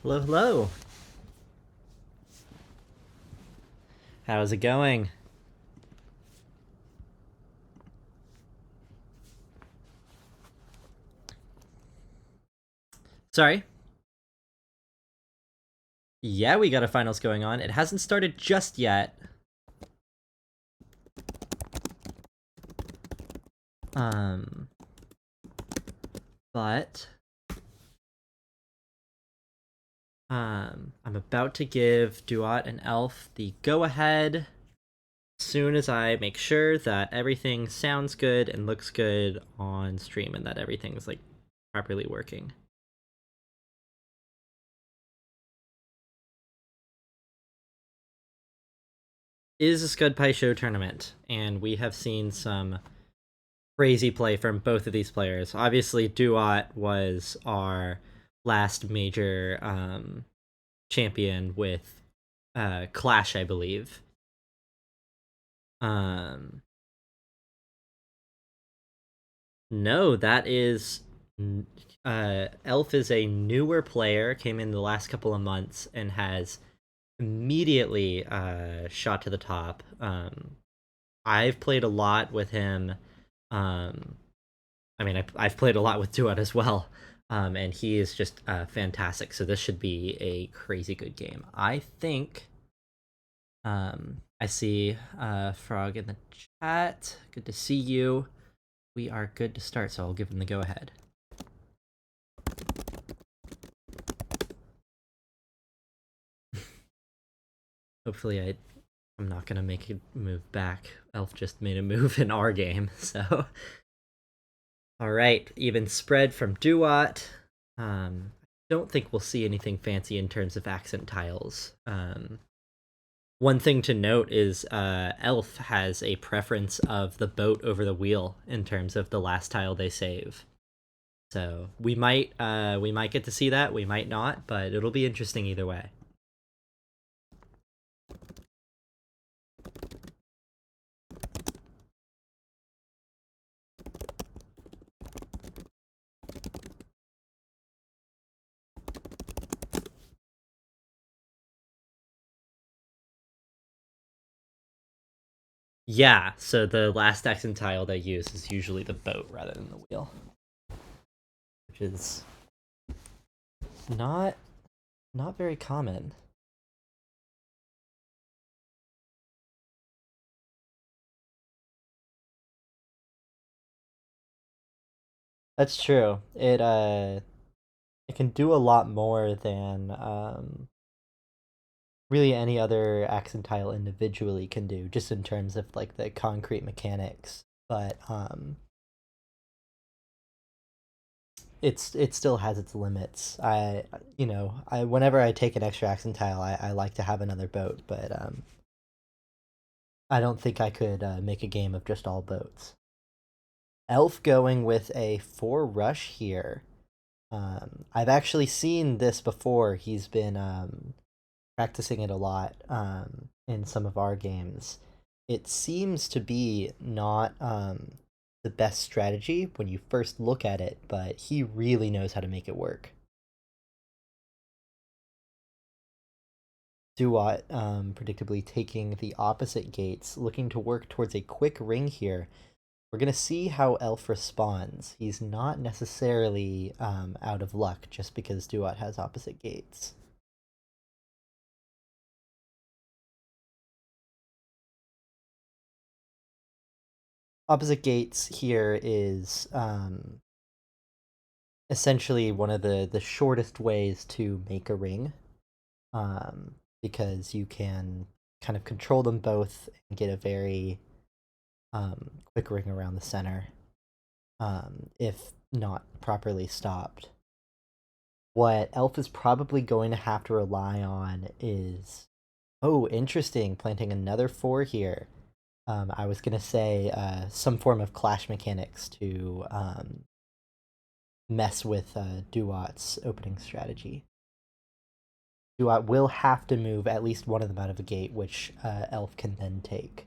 Hello, hello. How's it going? Sorry. Yeah, we got a finals going on. It hasn't started just yet. Um, but I'm about to give Duat and Elf the go-ahead as soon as I make sure that everything sounds good and looks good on stream and that everything's like properly working. It is a Skud Pai Sho Tournament, and we have seen some crazy play from both of these players. Obviously, Duat was our last major champion with Clash, I believe. Um, no, that is Elf is a newer player, came in the last couple of months and has immediately shot to the top. I've played a lot with him. Um, I mean, I've played a lot with Duat as well, and he is just fantastic. So this should be a crazy good game. I think. I see Frog in the chat. Good to see you. We are good to start, so I'll give him the go ahead. Hopefully, I'm not gonna make a move back. Elf just made a move in our game, so. All right, even spread from Duat. Don't think we'll see anything fancy in terms of accent tiles. One thing to note is Elf has a preference of the boat over the wheel in terms of the last tile they save. So we might get to see that, we might not, but it'll be interesting either way. Yeah, so the last accent tile they use is usually the boat rather than the wheel, which is not very common. That's true. It can do a lot more than really any other accent tile individually can do, just in terms of like the concrete mechanics. But it still has its limits. I whenever I take an extra accent tile, I like to have another boat, but I don't think I could make a game of just all boats. Elf going with a 4 rush here. I've actually seen this before. He's been practicing it a lot in some of our games. It seems to be not the best strategy when you first look at it, but he really knows how to make it work. Duat predictably taking the opposite gates, looking to work towards a quick ring here. We're going to see how Elf responds. He's not necessarily out of luck just because Duat has opposite gates. Opposite gates here is essentially one of the shortest ways to make a ring, because you can kind of control them both and get a very quick ring around the center, if not properly stopped. What Elf is probably going to have to rely on is, oh, interesting, planting another 4 here. I was going to say some form of clash mechanics to mess with Duat's opening strategy. Duat will have to move at least one of them out of the gate, which Elf can then take.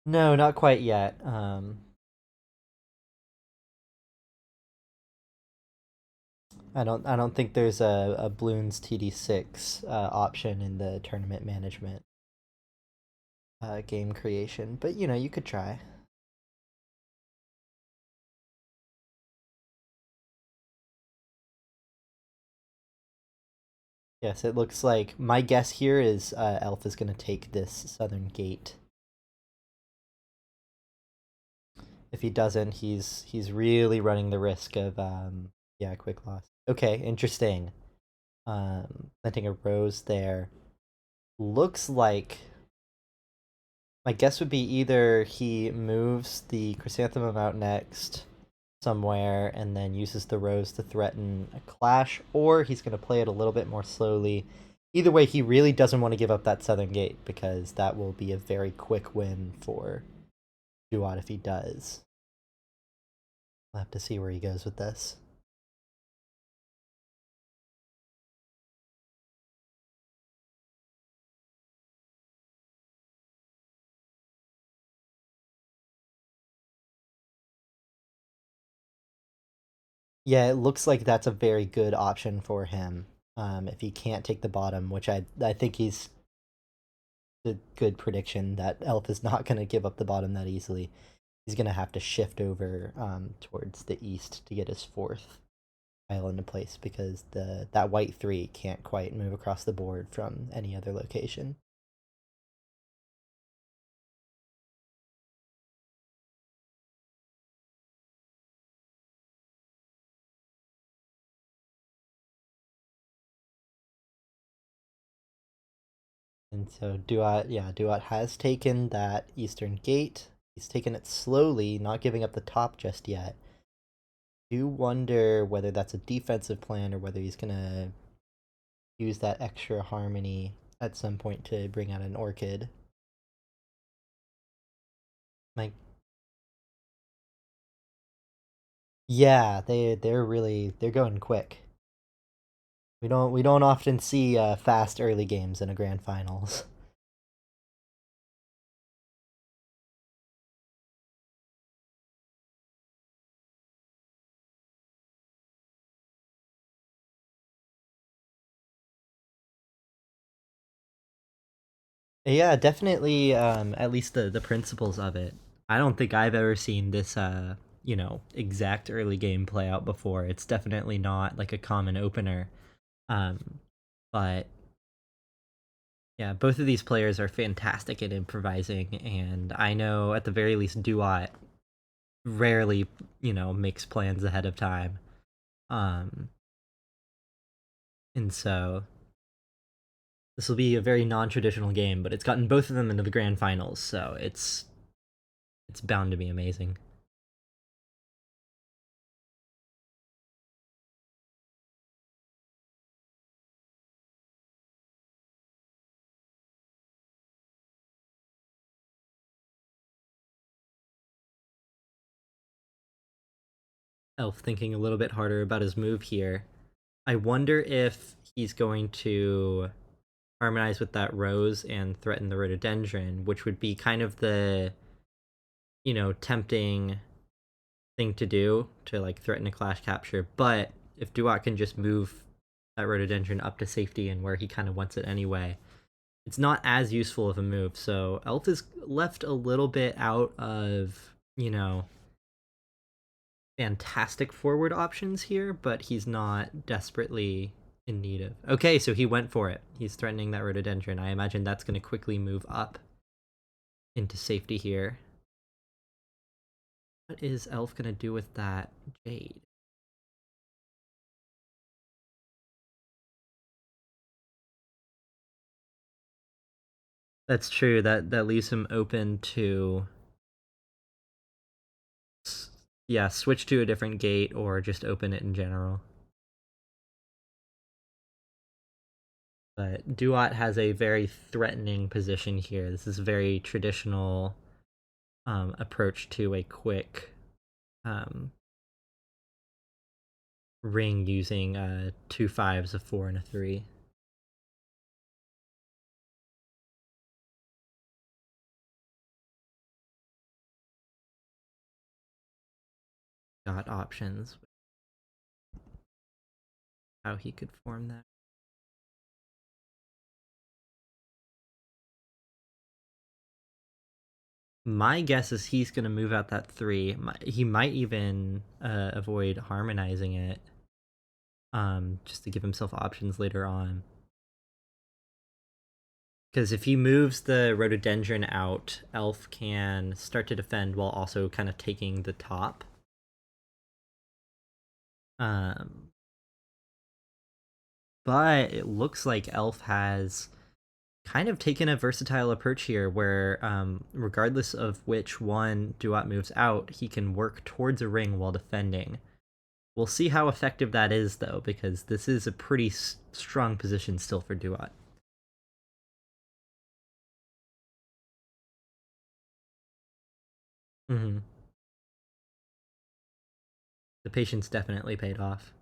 No, not quite yet. I don't think there's a Bloons TD6 option in the tournament management game creation, but you could try. Yes, it looks like my guess here is Elf is going to take this southern gate. If he doesn't, he's really running the risk of yeah, quick loss. Okay, interesting. Planting a rose there. Looks like my guess would be either he moves the chrysanthemum out next somewhere and then uses the rose to threaten a clash, or he's going to play it a little bit more slowly. Either way, he really doesn't want to give up that southern gate because that will be a very quick win for Duat if he does. We'll have to see where he goes with this. Yeah, it looks like that's a very good option for him. If he can't take the bottom, which I think he's a good prediction that Elf is not going to give up the bottom that easily. He's going to have to shift over towards the east to get his fourth tile into place because that white 3 can't quite move across the board from any other location. And so Duat has taken that eastern gate. He's taken it slowly, not giving up the top just yet. Do wonder whether that's a defensive plan or whether he's gonna use that extra harmony at some point to bring out an orchid. Like, yeah, they're going quick. We don't often see fast early games in a grand finals. Yeah, definitely. At least the principles of it. I don't think I've ever seen this exact early game play out before. It's definitely not like a common opener. Um, but yeah, both of these players are fantastic at improvising, and I know at the very least Duat rarely, makes plans ahead of time. Um, and so this will be a very non-traditional game, but it's gotten both of them into the grand finals, so it's bound to be amazing. Elf thinking a little bit harder about his move here. I wonder if he's going to harmonize with that rose and threaten the rhododendron, which would be kind of the tempting thing to do to like threaten a clash capture. But if Duat can just move that rhododendron up to safety and where he kind of wants it anyway, it's not as useful of a move. So Elf is left a little bit out of fantastic forward options here, but he's not desperately in need of. Okay, so he went for it. He's threatening that rhododendron. I imagine that's going to quickly move up into safety here. What is Elf going to do with that jade? That's true. That leaves him open to yeah, switch to a different gate or just open it in general. But Duat has a very threatening position here. This is a very traditional approach to a quick um, ring using two fives, a 4, and a 3. got options how he could form that. My guess is he's going to move out that 3. He might even avoid harmonizing it, just to give himself options later on. Because if he moves the rhododendron out, Elf can start to defend while also kind of taking the top. Um, but it looks like Elf has kind of taken a versatile approach here where, regardless of which one Duat moves out, he can work towards a ring while defending. We'll see how effective that is, though, because this is a pretty strong position still for Duat. Mm-hmm. The patience definitely paid off.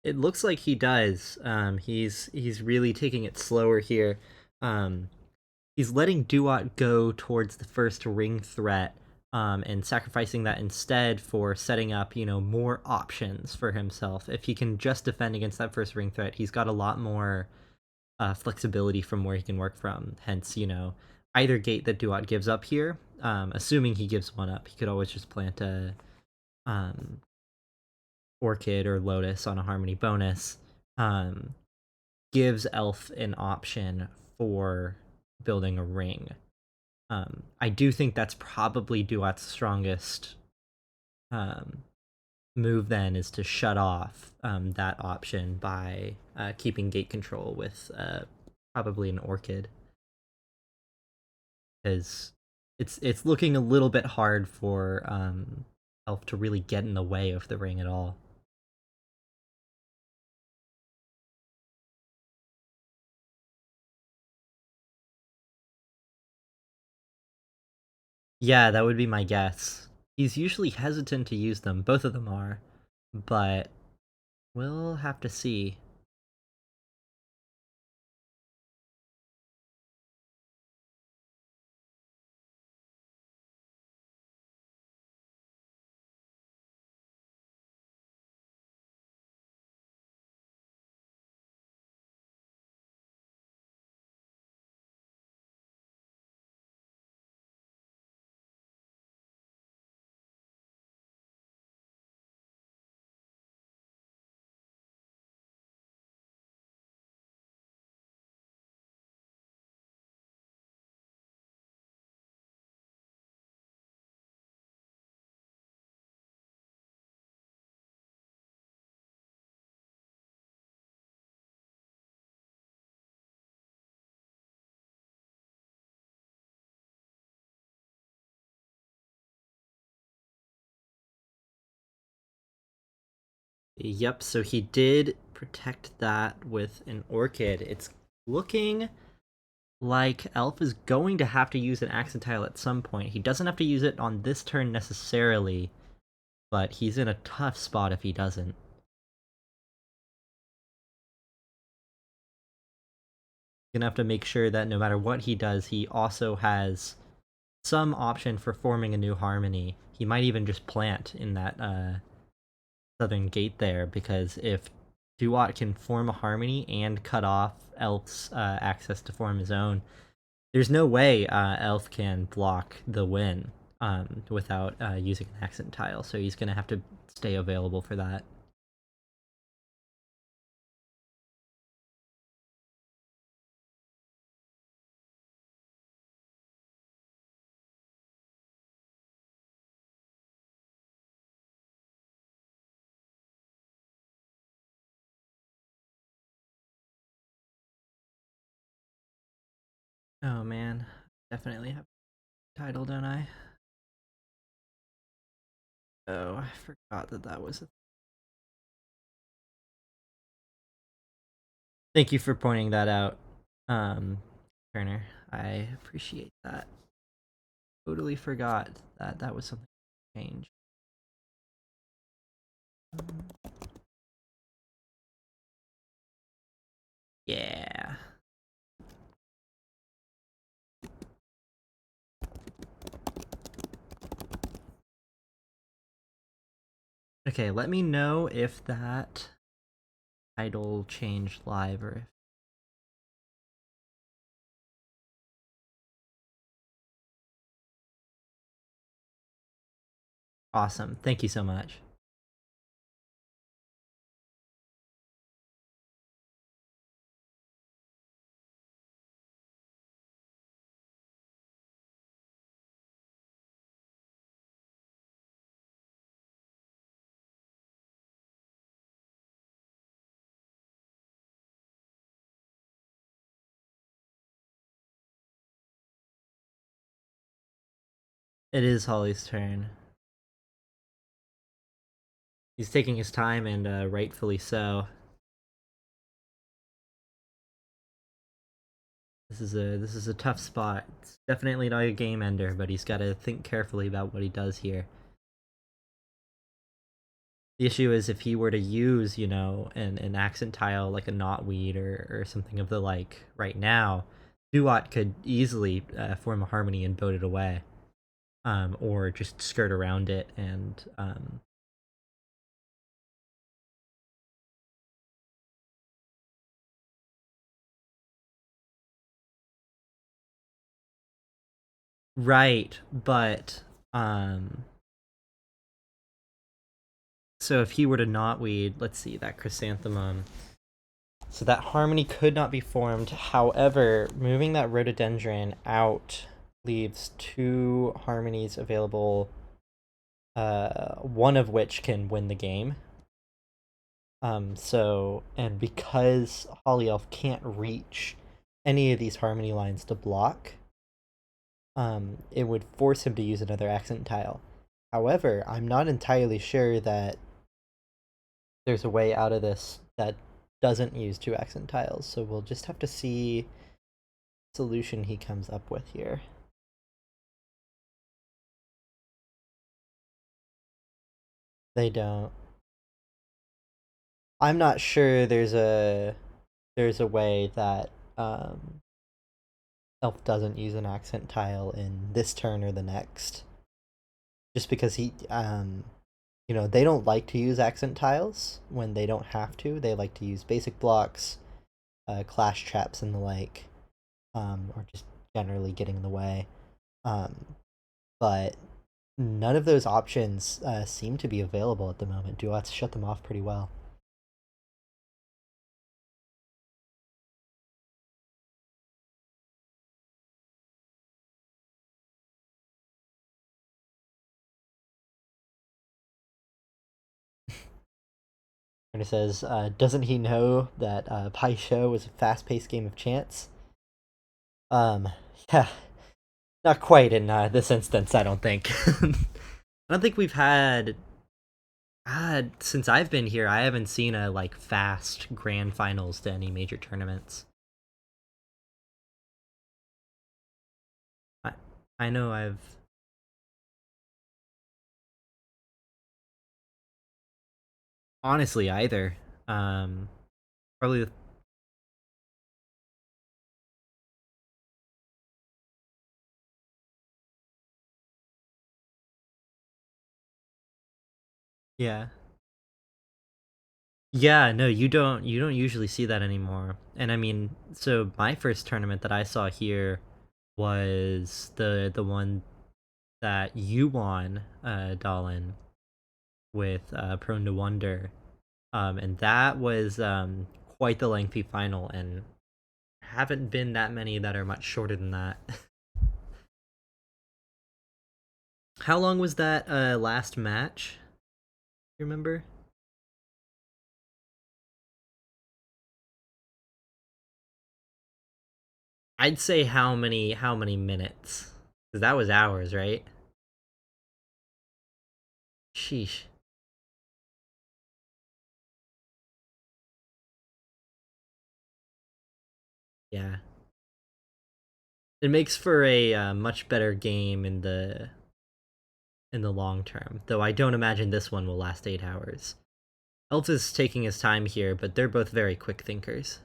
It looks like he does. He's really taking it slower here. Um, he's letting Duat go towards the first ring threat, and sacrificing that instead for setting up, more options for himself. If he can just defend against that first ring threat, he's got a lot more flexibility from where he can work from. Hence, either gate that Duat gives up here, assuming he gives one up, he could always just plant a um, Orchid or Lotus on a Harmony bonus. Um, gives Elf an option for building a ring. I do think that's probably Duat's strongest um, move. Then is to shut off that option by keeping gate control with probably an Orchid, because it's looking a little bit hard for Elf to really get in the way of the ring at all. Yeah, that would be my guess. He's usually hesitant to use them. Both of them are, but we'll have to see. Yep, so he did protect that with an Orchid. It's looking like Elf is going to have to use an Accent Tile at some point. He doesn't have to use it on this turn necessarily, but he's in a tough spot if he doesn't. Gonna have to make sure that no matter what he does, he also has some option for forming a new Harmony. He might even just plant in that southern gate there, because if Duat can form a Harmony and cut off Elf's access to form his own, there's no way Elf can block the win without using an accent tile. So he's gonna have to stay available for that. Oh man, definitely have a title, don't I? Oh, I forgot that that was. Thank you for pointing that out, um, Turner. I appreciate that. Totally forgot that that was something to change. Yeah. Okay, let me know if that title changed live or if. Awesome. Thank you so much. It is Holly's turn. He's taking his time, and rightfully so. This is a tough spot. It's definitely not a game ender, but he's got to think carefully about what he does here. The issue is if he were to use, an accent tile like a knotweed or something of the like right now, Duat could easily form a harmony and boat it away, or just skirt around it and. Right, but so if he were to knotweed, let's see that chrysanthemum. So that harmony could not be formed. However, moving that rhododendron out leaves two harmonies available, one of which can win the game. And because Hollyelf can't reach any of these harmony lines to block, it would force him to use another accent tile. However, I'm not entirely sure that there's a way out of this that doesn't use two accent tiles, so we'll just have to see what solution he comes up with here. They don't. I'm not sure there's a way that Elf doesn't use an accent tile in this turn or the next. Just because they don't like to use accent tiles when they don't have to. They like to use basic blocks, clash traps, and the like, or just generally getting in the way. But none of those options seem to be available at the moment. Duat's shut them off pretty well. And it says, doesn't he know that Pai Sho was a fast-paced game of chance? Um, yeah, not quite in this instance, I don't think. I don't think we've had since I've been here, I haven't seen a like fast grand finals to any major tournaments. I I know I've honestly either. Probably yeah. Yeah, no, you don't usually see that anymore. And I mean, so my first tournament that I saw here was the one that you won, Dalin, with Prone to Wonder. And that was quite the lengthy final, and haven't been that many that are much shorter than that. How long was that last match? You remember? I'd say how many minutes? Because that was hours, right? Sheesh. Yeah. It makes for a much better game in the long term. Though I don't imagine this one will last 8 hours. Elf is taking his time here, but they're both very quick thinkers.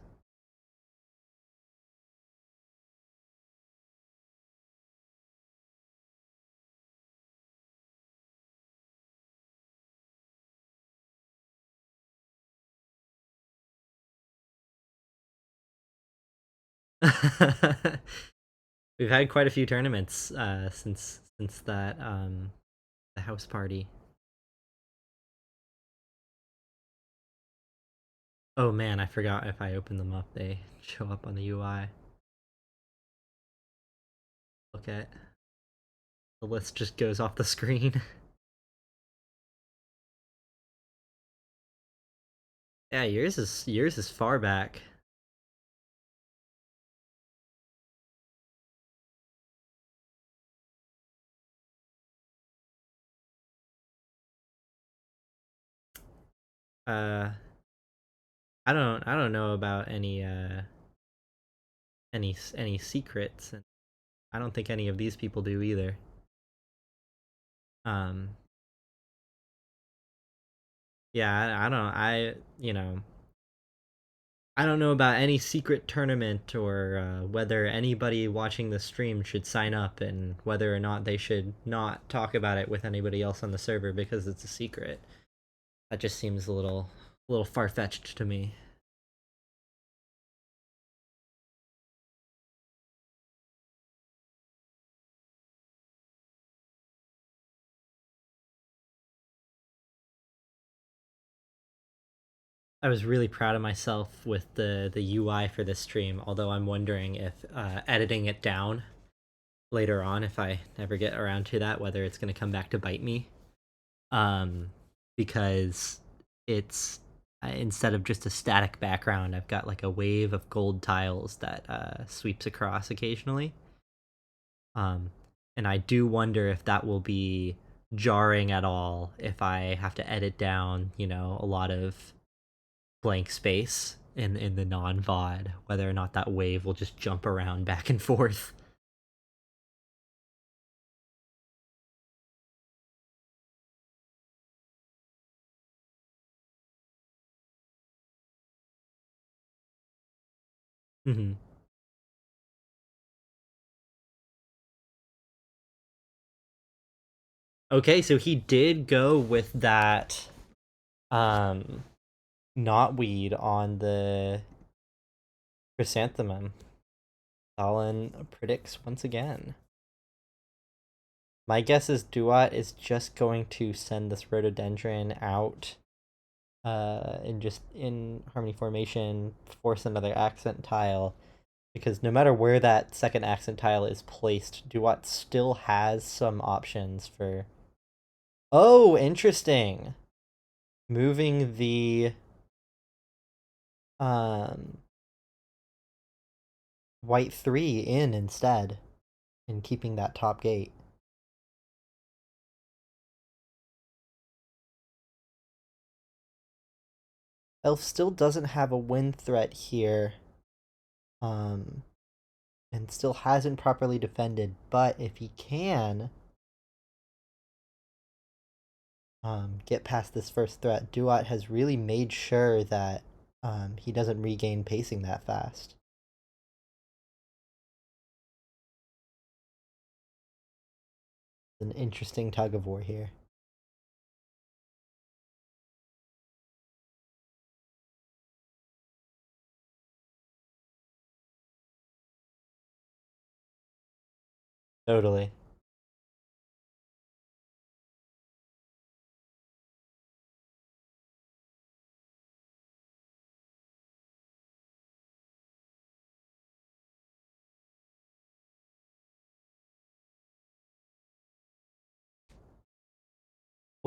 We've had quite a few tournaments since that the house party. Oh man, I forgot if I open them up, they show up on the UI. Look at the list just goes off the screen. Yeah, yours is far back. Uh, I don't know about any secrets, and I don't think any of these people do either. Um, yeah, I don't I don't know about any secret tournament or whether anybody watching the stream should sign up and whether or not they should not talk about it with anybody else on the server because it's a secret. That just seems a little far fetched to me. I was really proud of myself with the UI for this stream, although I'm wondering if editing it down later on, if I never get around to that, whether it's going to come back to bite me. Um, because it's instead of just a static background, I've got like a wave of gold tiles that sweeps across occasionally. Um, and I do wonder if that will be jarring at all if I have to edit down, a lot of blank space in the non VOD, whether or not that wave will just jump around back and forth. Mm-hmm. Okay, so he did go with that um knotweed on the chrysanthemum. Stalin predicts once again. My guess is Duat is just going to send this rhododendron out and just in harmony formation force another accent tile, because no matter where that second accent tile is placed, Duat still has some options for. Oh, interesting. Moving the um white 3 in instead and keeping that top gate. Elf still doesn't have a win threat here. Um and still hasn't properly defended, but if he can get past this first threat, Duat has really made sure that he doesn't regain pacing that fast. An interesting tug of war here. Totally.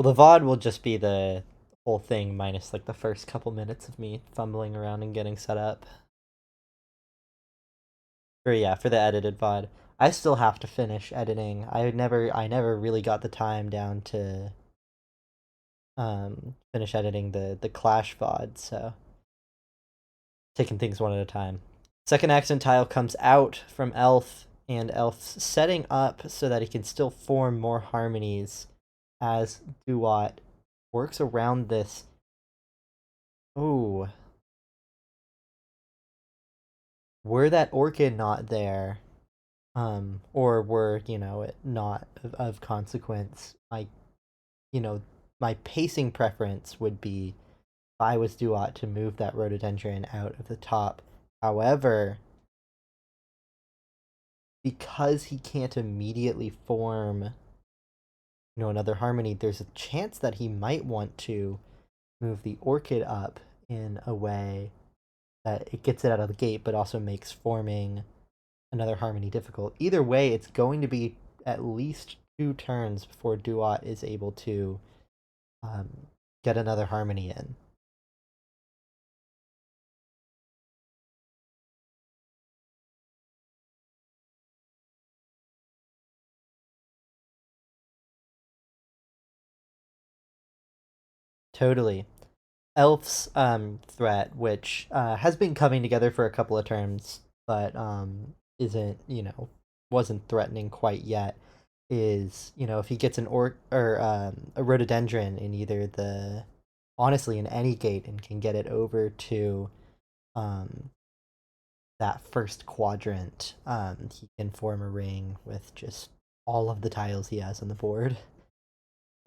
Well, the VOD will just be the whole thing minus like the first couple minutes of me fumbling around and getting set up. For the edited VOD. I still have to finish editing. I never really got the time down to finish editing the Clash VOD, so taking things one at a time. Second accent tile comes out from Elf, and Elf's setting up so that he can still form more harmonies as Duat works around this Oh, were that orchid not there, or were, it not of consequence, you know, my pacing preference would be if I was Duat to move that rhododendron out of the top. However, because he can't immediately form, another harmony, there's a chance that he might want to move the orchid up in a way that it gets it out of the gate, but also makes forming another harmony difficult. Either way, it's going to be at least 2 turns before Duat is able to um, get another harmony in. Totally. Elf's threat, which has been coming together for a couple of turns, but isn't, wasn't threatening quite yet, is, if he gets an orc or a rhododendron in either the, honestly, in any gate, and can get it over to um, that first quadrant, he can form a ring with just all of the tiles he has on the board.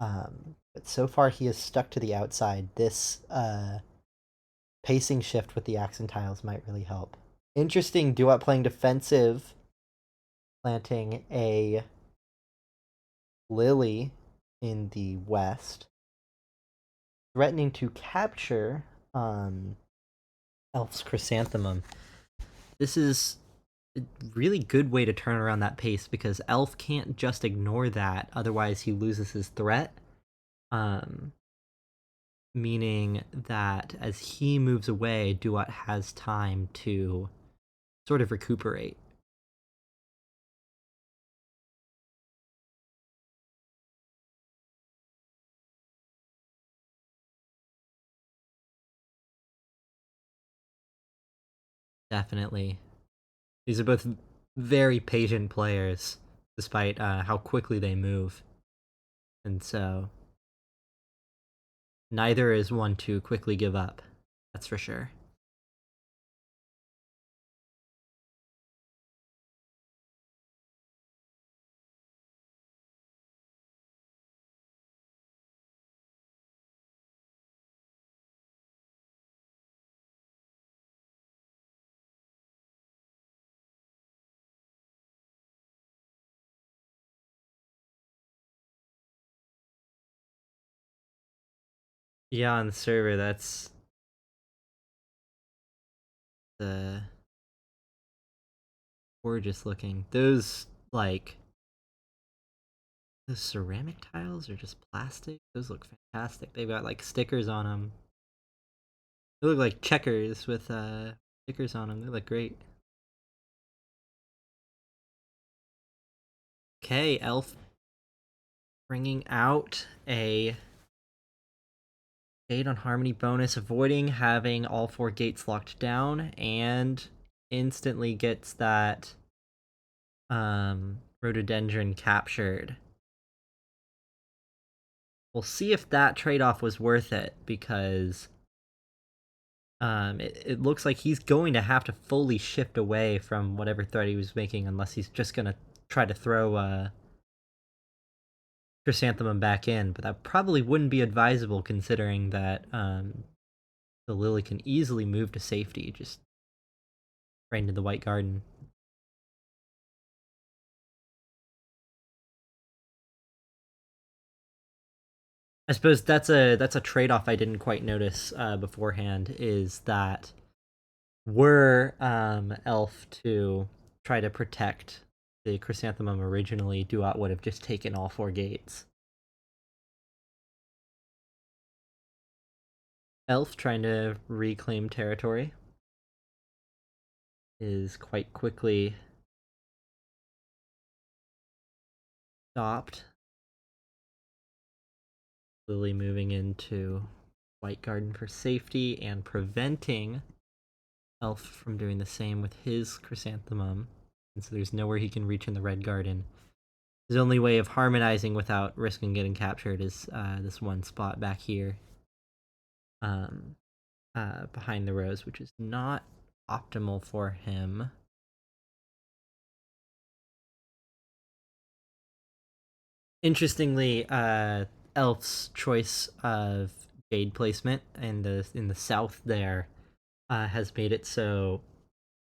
But so far, he is stuck to the outside. This pacing shift with the accent tiles might really help. Interesting, Duat playing defensive, planting a lily in the west, threatening to capture Elf's chrysanthemum. This is a really good way to turn around that pace because Elf can't just ignore that, otherwise he loses his threat. Um, Meaning that as he moves away, Duat has time to sort of recuperate. Definitely. These are both very patient players, despite how quickly they move. And so, neither is one to quickly give up. That's for sure. Yeah, on the server, that's the gorgeous looking. Those ceramic tiles are just plastic. Those look fantastic. They've got like stickers on them. They look like checkers with stickers on them. They look great. Okay, Elf bringing out a gate on Harmony bonus, avoiding having all 4 gates locked down, and instantly gets that rhododendron captured. We'll see if that trade-off was worth it, because it looks like he's going to have to fully shift away from whatever threat he was making, unless he's just gonna try to throw Chrysanthemum back in, but that probably wouldn't be advisable considering that the Lily can easily move to safety, just right into the White Garden. I suppose that's a trade off I didn't quite notice beforehand. Is that were Elf to try to protect the Chrysanthemum originally, Duat would have just taken all 4 gates. Elf trying to reclaim territory is quite quickly stopped. Lily moving into White Garden for safety and preventing Elf from doing the same with his Chrysanthemum. And so there's nowhere he can reach in the Red Garden. His only way of harmonizing without risking getting captured is this one spot back here. Um, behind the rows, which is not optimal for him. Interestingly, Elf's choice of jade placement in the south there has made it so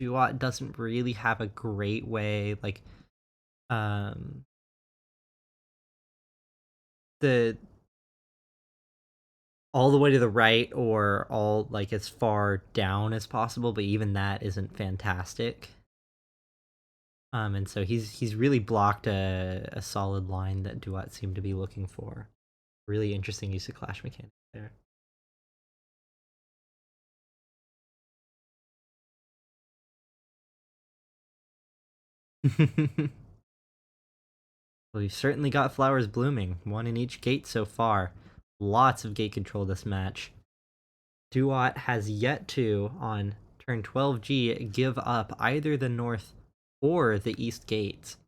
Duat doesn't really have a great way, like um the all the way to the right or all like as far down as possible, but even that isn't fantastic. And so he's really blocked a solid line that Duat seemed to be looking for. Really interesting use of clash mechanics there. Well, we've certainly got flowers blooming, one in each gate so far. Lots of gate control this match. Duat has yet to, on turn 12G, give up either the north or the east gates.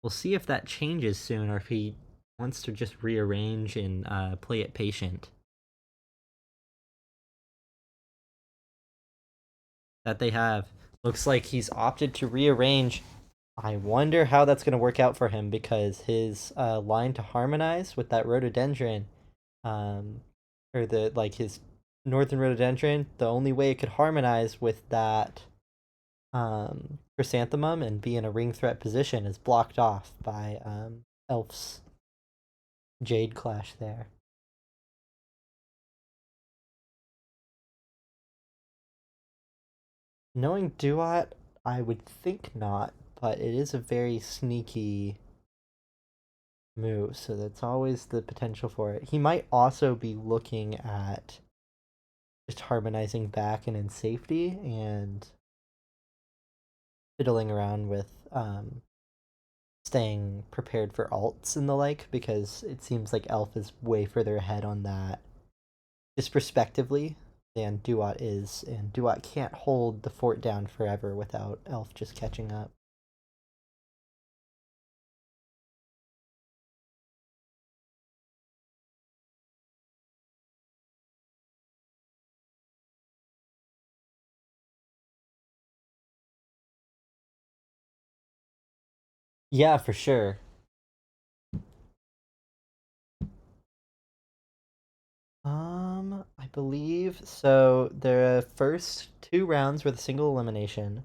We'll see if that changes soon or if he wants to just rearrange and play it patient. That they have. Looks like he's opted to rearrange. I wonder how that's going to work out for him because his line to harmonize with that rhododendron, um, or the like his northern rhododendron, the only way it could harmonize with that chrysanthemum and be in a ring threat position is blocked off by Elf's Jade Clash there. Knowing Duat, I would think not, but it is a very sneaky move, so that's always the potential for it. He might also be looking at just harmonizing back and in safety and fiddling around with staying prepared for alts and the like, because it seems like Elf is way further ahead on that just prospectively than Duat is, and Duat can't hold the fort down forever without Elf just catching up. Yeah, for sure. I believe so. The first two rounds were the single elimination.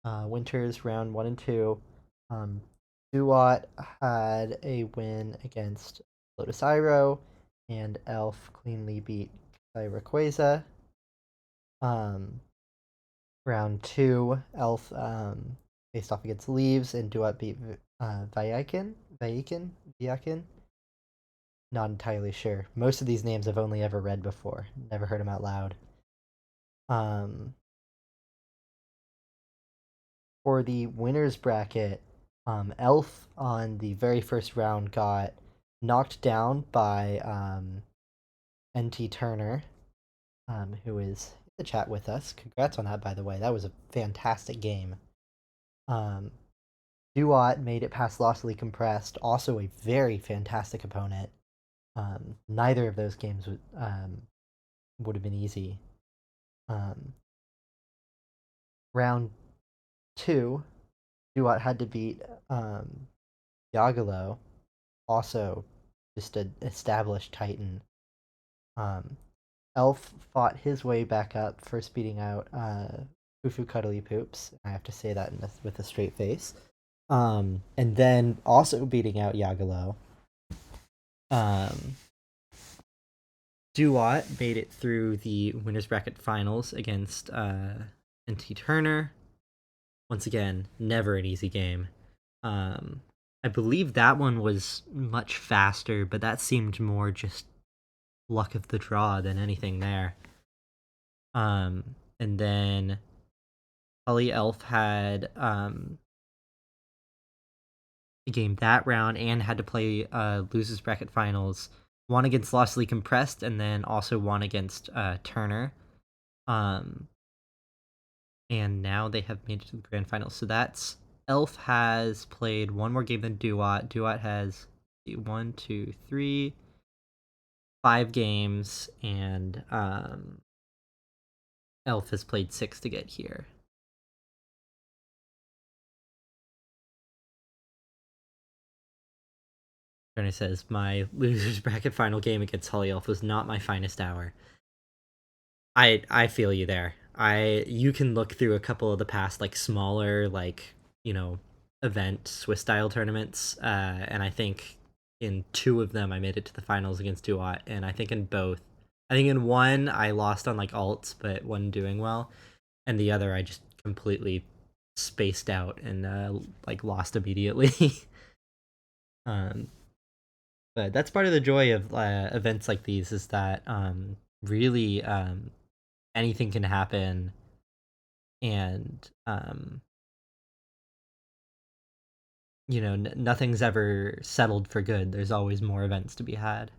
Winters round 1 and 2. Um, Duat had a win against Lotus Iro, and Elf cleanly beat Rayquaza. Um, round 2, Elf faced off against Leaves, and Duat beat Vyakin. Not entirely sure. Most of these names I've only ever read before. Never heard them out loud. Um, for the winners bracket, Elf on the very first round got knocked down by NT Turner, who is in the chat with us. Congrats on that, by the way. That was a fantastic game. Um, Duat made it past Lossily Compressed, also a very fantastic opponent. Neither of those games would have been easy. Um, round 2, Duat had to beat Yagalo, also just an established Titan. Um, Elf fought his way back up, first beating out Fufu Cuddly Poops. I have to say that with a straight face. And then also beating out Yagalo. Duat made it through the winners bracket finals against NT Turner. Once again, never an easy game. I believe that one was much faster, but that seemed more just luck of the draw than anything there. And then Hollyelf had a game that round and had to play losers bracket finals. One against Lossily Compressed, and then also one against Turner. And now they have made it to the grand finals. So that's Elf has played one more game than Duat. Duat has 1, 2, 3, 5 games, and Elf has played 6 to get here. Turner says, my losers bracket final game against Hollyelf was not my finest hour. I feel you there. You can look through a couple of the past like smaller like event Swiss style tournaments, and I think in 2 of them I made it to the finals against Duat, and I think in one I lost on like alts but wasn't doing well, and the other I just completely spaced out and like lost immediately. um, but that's part of the joy of events like these, is that really anything can happen, and nothing's ever settled for good. There's always more events to be had.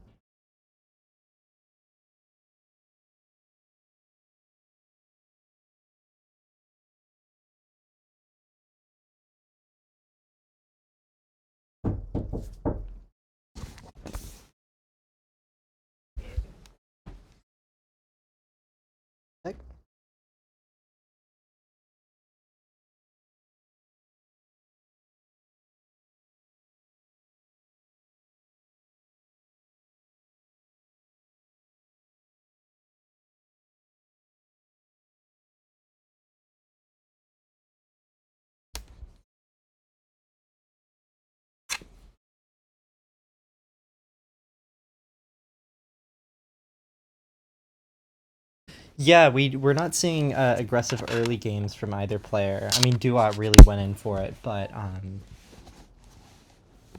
Yeah, we're not seeing aggressive early games from either player. I mean, Duat really went in for it, but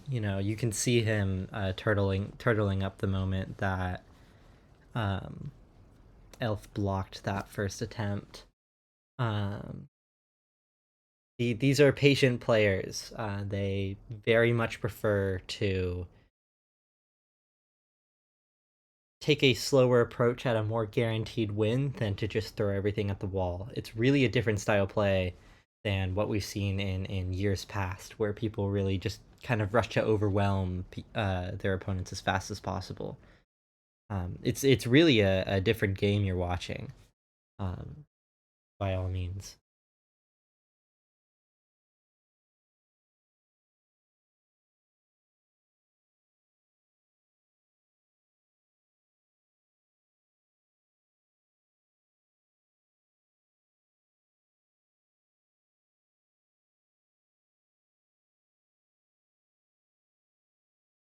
you can see him turtling up the moment that um, Elf blocked that first attempt. Um, these are patient players. They very much prefer to take a slower approach at a more guaranteed win than to just throw everything at the wall. It's really a different style play than what we've seen in years past, where people really just kind of rush to overwhelm their opponents as fast as possible. It's really a different game you're watching, um, by all means.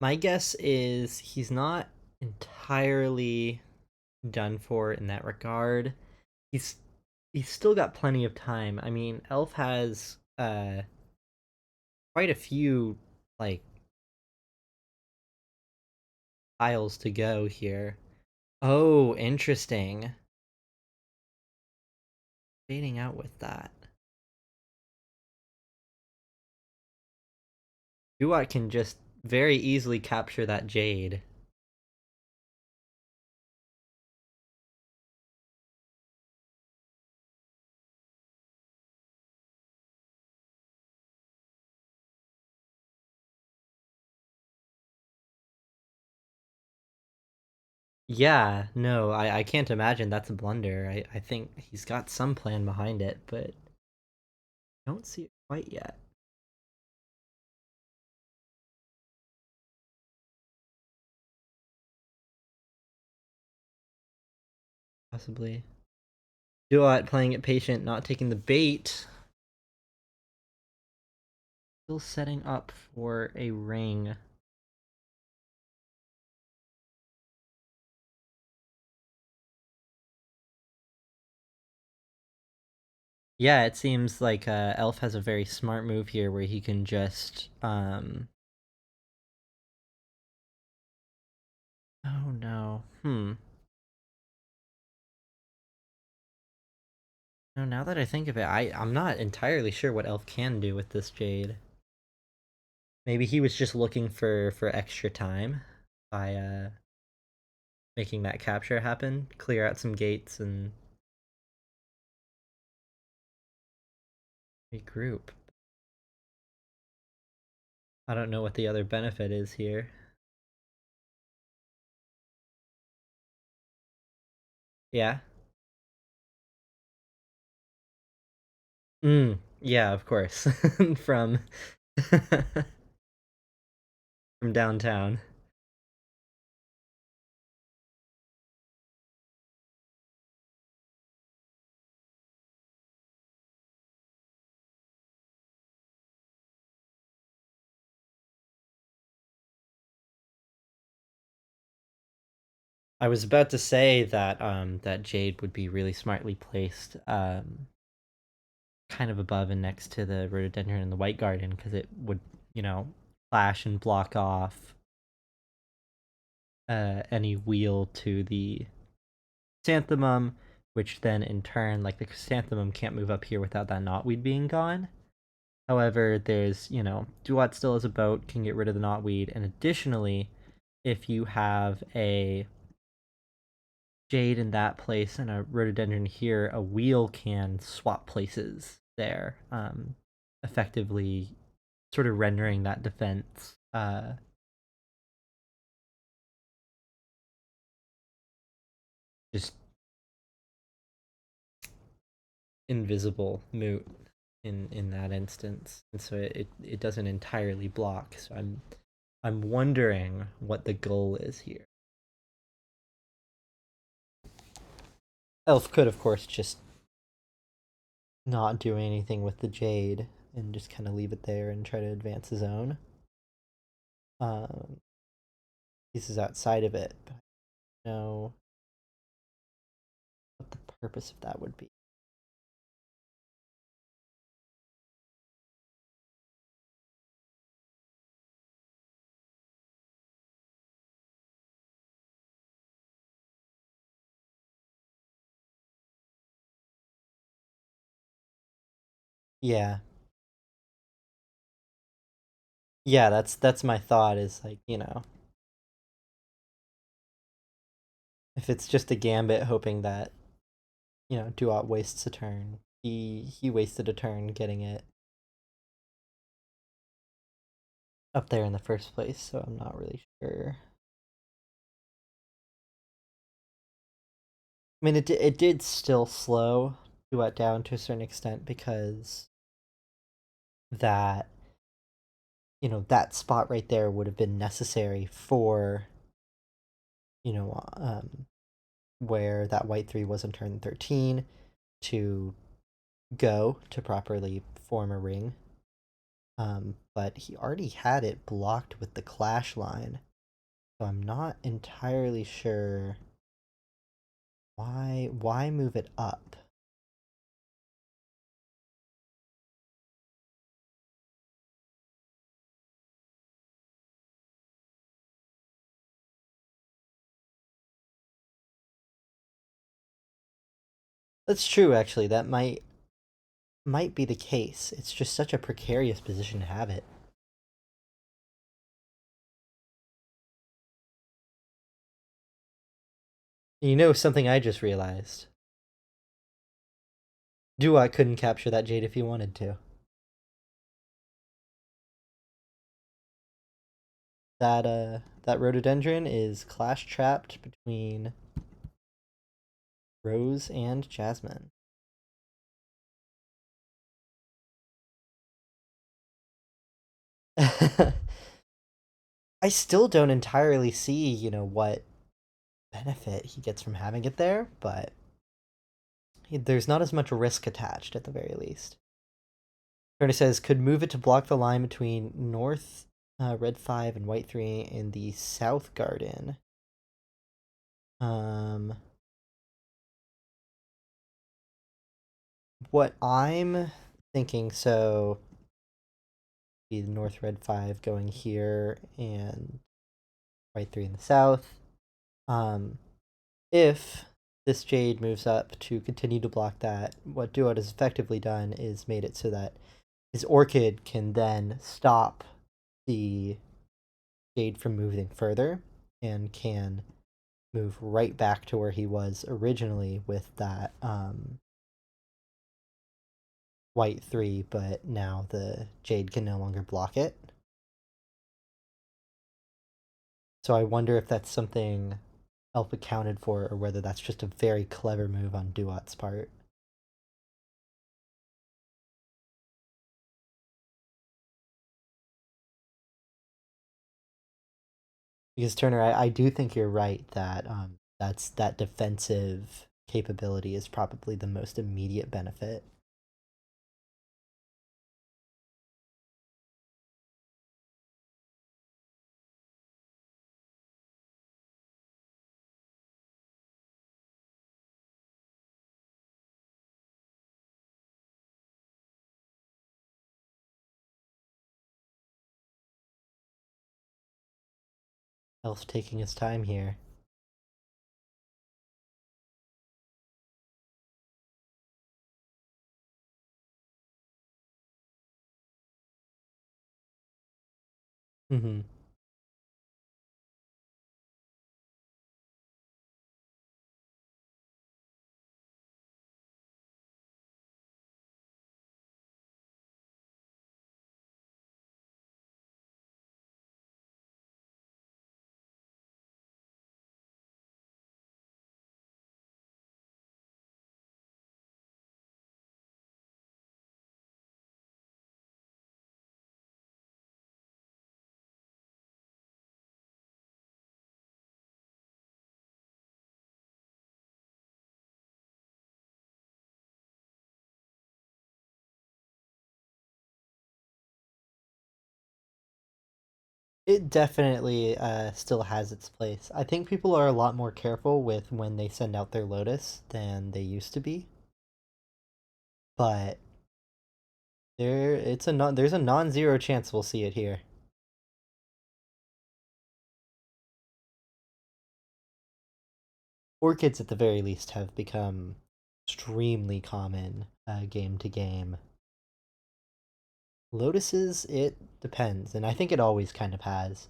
My guess is he's not entirely done for in that regard. He's he's still got plenty of time. I mean, Elf has quite a few like tiles to go here. Oh, interesting. Fading out with that. Duat can just very easily capture that jade. Yeah, no, I can't imagine that's a blunder. I think he's got some plan behind it, but I don't see it quite yet. Possibly. Duat playing it patient, not taking the bait. Still setting up for a ring. Yeah, it seems like Elf has a very smart move here where he can just oh no. No, now that I think of it, I'm not entirely sure what Elf can do with this Jade. Maybe he was just looking for extra time by making that capture happen, clear out some gates and regroup. I don't know what the other benefit is here. Yeah. Yeah, of course. from from downtown. I was about to say that that Jade would be really smartly placed kind of above and next to the rhododendron and the white garden because it would, you know, flash and block off any wheel to the chrysanthemum, which then in turn, like the chrysanthemum can't move up here without that knotweed being gone. However, there's, you know, Duat still has a boat, can get rid of the knotweed, and additionally, if you have a jade in that place and a rhododendron here, a wheel can swap places there, effectively sort of rendering that defense just invisible, moot in that instance, and so it doesn't entirely block. So I'm wondering what the goal is here. Elf could, of course, just not do anything with the jade and just kind of leave it there and try to advance his own pieces outside of it. But I don't know what the purpose of that would be. Yeah, yeah, that's my thought. Is like, you know, if it's just a gambit hoping that, you know, Duat wastes a turn. He wasted a turn getting it up there in the first place, so I'm not really sure. I mean, it did still slow Duet down to a certain extent because that, you know, that spot right there would have been necessary for, you know, where that white 3 was on turn 13 to go to properly form a ring. But he already had it blocked with the clash line, so I'm not entirely sure why move it up. That's true, actually. That might be the case. It's just such a precarious position to have it. You know something I just realized. Duat couldn't capture that jade if he wanted to. That rhododendron is clash trapped between Rose and Jasmine. I still don't entirely see, you know, what benefit he gets from having it there, but there's not as much risk attached at the very least. Tony says could move it to block the line between North Red 5 and White 3 in the South Garden. Um, what I'm thinking, so be the North Red 5 going here and White 3 in the South. If this Jade moves up to continue to block that, what Duat has effectively done is made it so that his Orchid can then stop the Jade from moving further and can move right back to where he was originally with that white 3, but now the Jade can no longer block it. So I wonder if that's something Elf accounted for, or whether that's just a very clever move on Duat's part. Because Turner, I do think you're right that that defensive capability is probably the most immediate benefit. Elf taking his time here. Mm-hmm. It definitely still has its place. I think people are a lot more careful with when they send out their Lotus than they used to be. But there's a non-zero chance we'll see it here. Orchids at the very least have become extremely common game to game. Lotuses, it depends, and I think it always kind of has.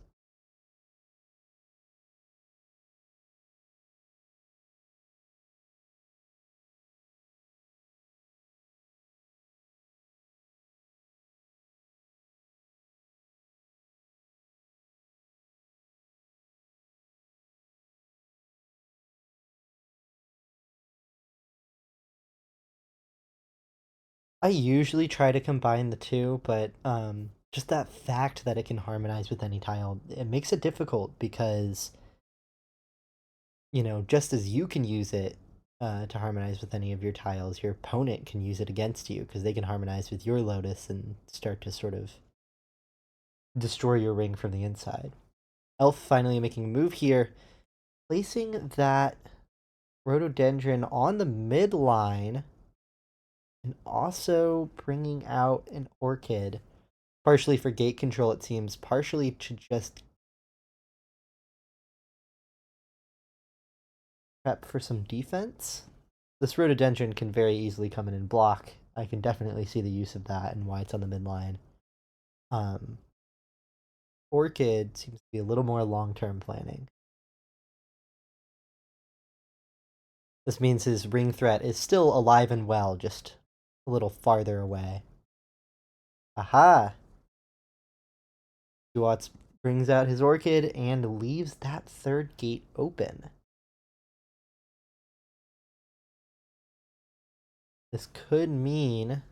I usually try to combine the two, but just that fact that it can harmonize with any tile, it makes it difficult because, just as you can use it to harmonize with any of your tiles, your opponent can use it against you because they can harmonize with your Lotus and start to sort of destroy your ring from the inside. Elf finally making a move here, placing that Rhododendron on the midline and also bringing out an Orchid, partially for gate control, it seems, partially to just prep for some defense. This Rhododendron can very easily come in and block. I can definitely see the use of that and why it's on the midline. Um, Orchid seems to be a little more long-term planning. This means his ring threat is still alive and well, just a little farther away. Aha! Duat brings out his Orchid and leaves that third gate open. This could mean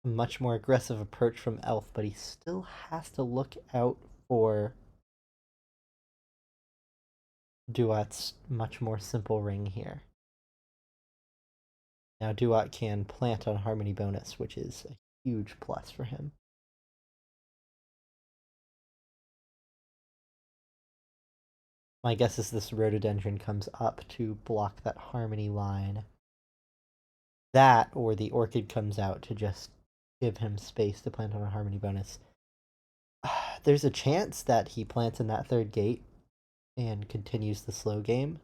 a much more aggressive approach from Elf, but he still has to look out for Duat's much more simple ring here. Now Duat can plant on Harmony bonus, which is a huge plus for him. My guess is this Rhododendron comes up to block that Harmony line. That, or the Orchid comes out to just give him space to plant on a Harmony bonus. There's a chance that he plants in that third gate and continues the slow game.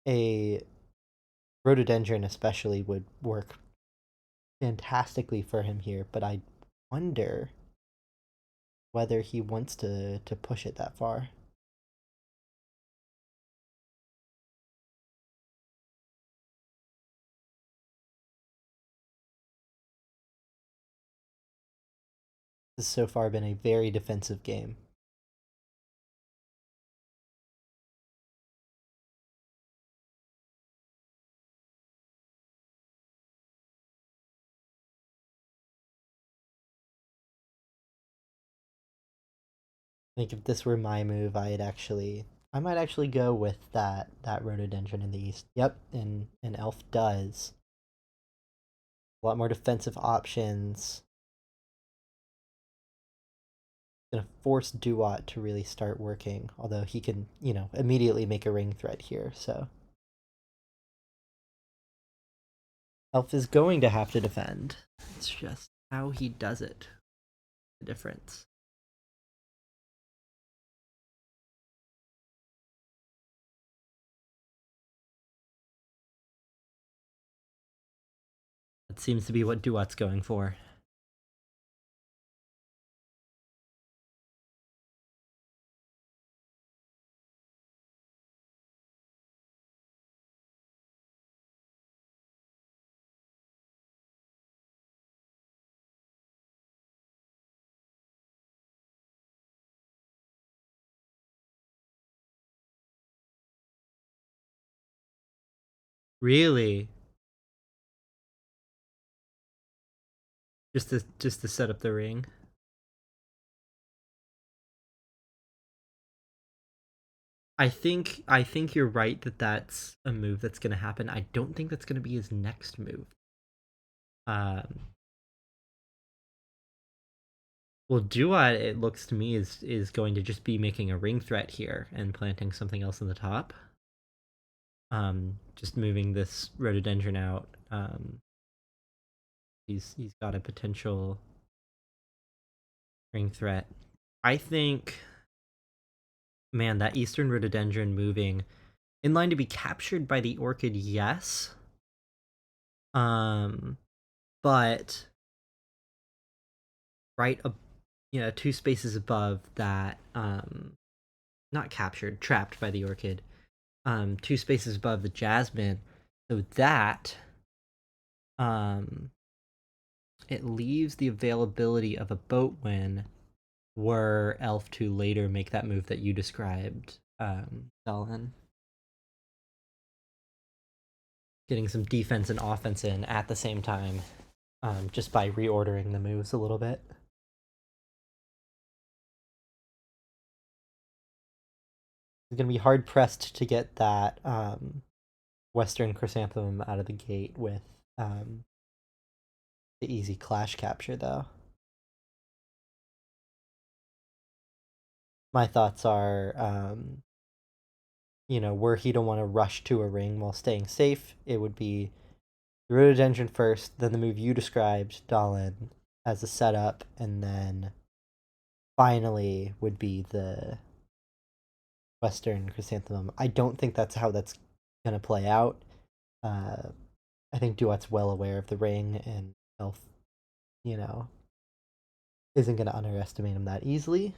A Rhododendron especially would work fantastically for him here, but I wonder whether he wants to push it that far. This has so far been a very defensive game. I think if this were my move, I might actually go with that rhododendron in the east. Yep, and elf does. A lot more defensive options. Gonna force Duat to really start working, although he can, immediately make a ring threat here, so. Elf is going to have to defend. It's just how he does it. The difference. That seems to be what Duat's going for. Really? Just to set up the ring? I think you're right that that's a move that's going to happen. I don't think that's going to be his next move. Um, well, Duat, it looks to me, is going to just be making a ring threat here and planting something else in the top. Just moving this rhododendron out. He's got a potential ring threat. I think, man, that eastern rhododendron moving in line to be captured by the orchid, yes. But right up, 2 spaces above that, not captured, trapped by the orchid. 2 spaces above the jasmine. So that, it leaves the availability of a boat win were Elf to later make that move that you described, Dalin. Getting some defense and offense in at the same time, just by reordering the moves a little bit. It's going to be hard pressed to get that Western Chrysanthemum out of the gate with the easy clash capture, though. My thoughts are, were he to want to rush to a ring while staying safe, it would be the Rhododendron first, then the move you described, Dalin, as a setup, and then finally would be the Western Chrysanthemum. I don't think that's how that's going to play out. I think Duat's well aware of the ring, and Elf, isn't going to underestimate him that easily.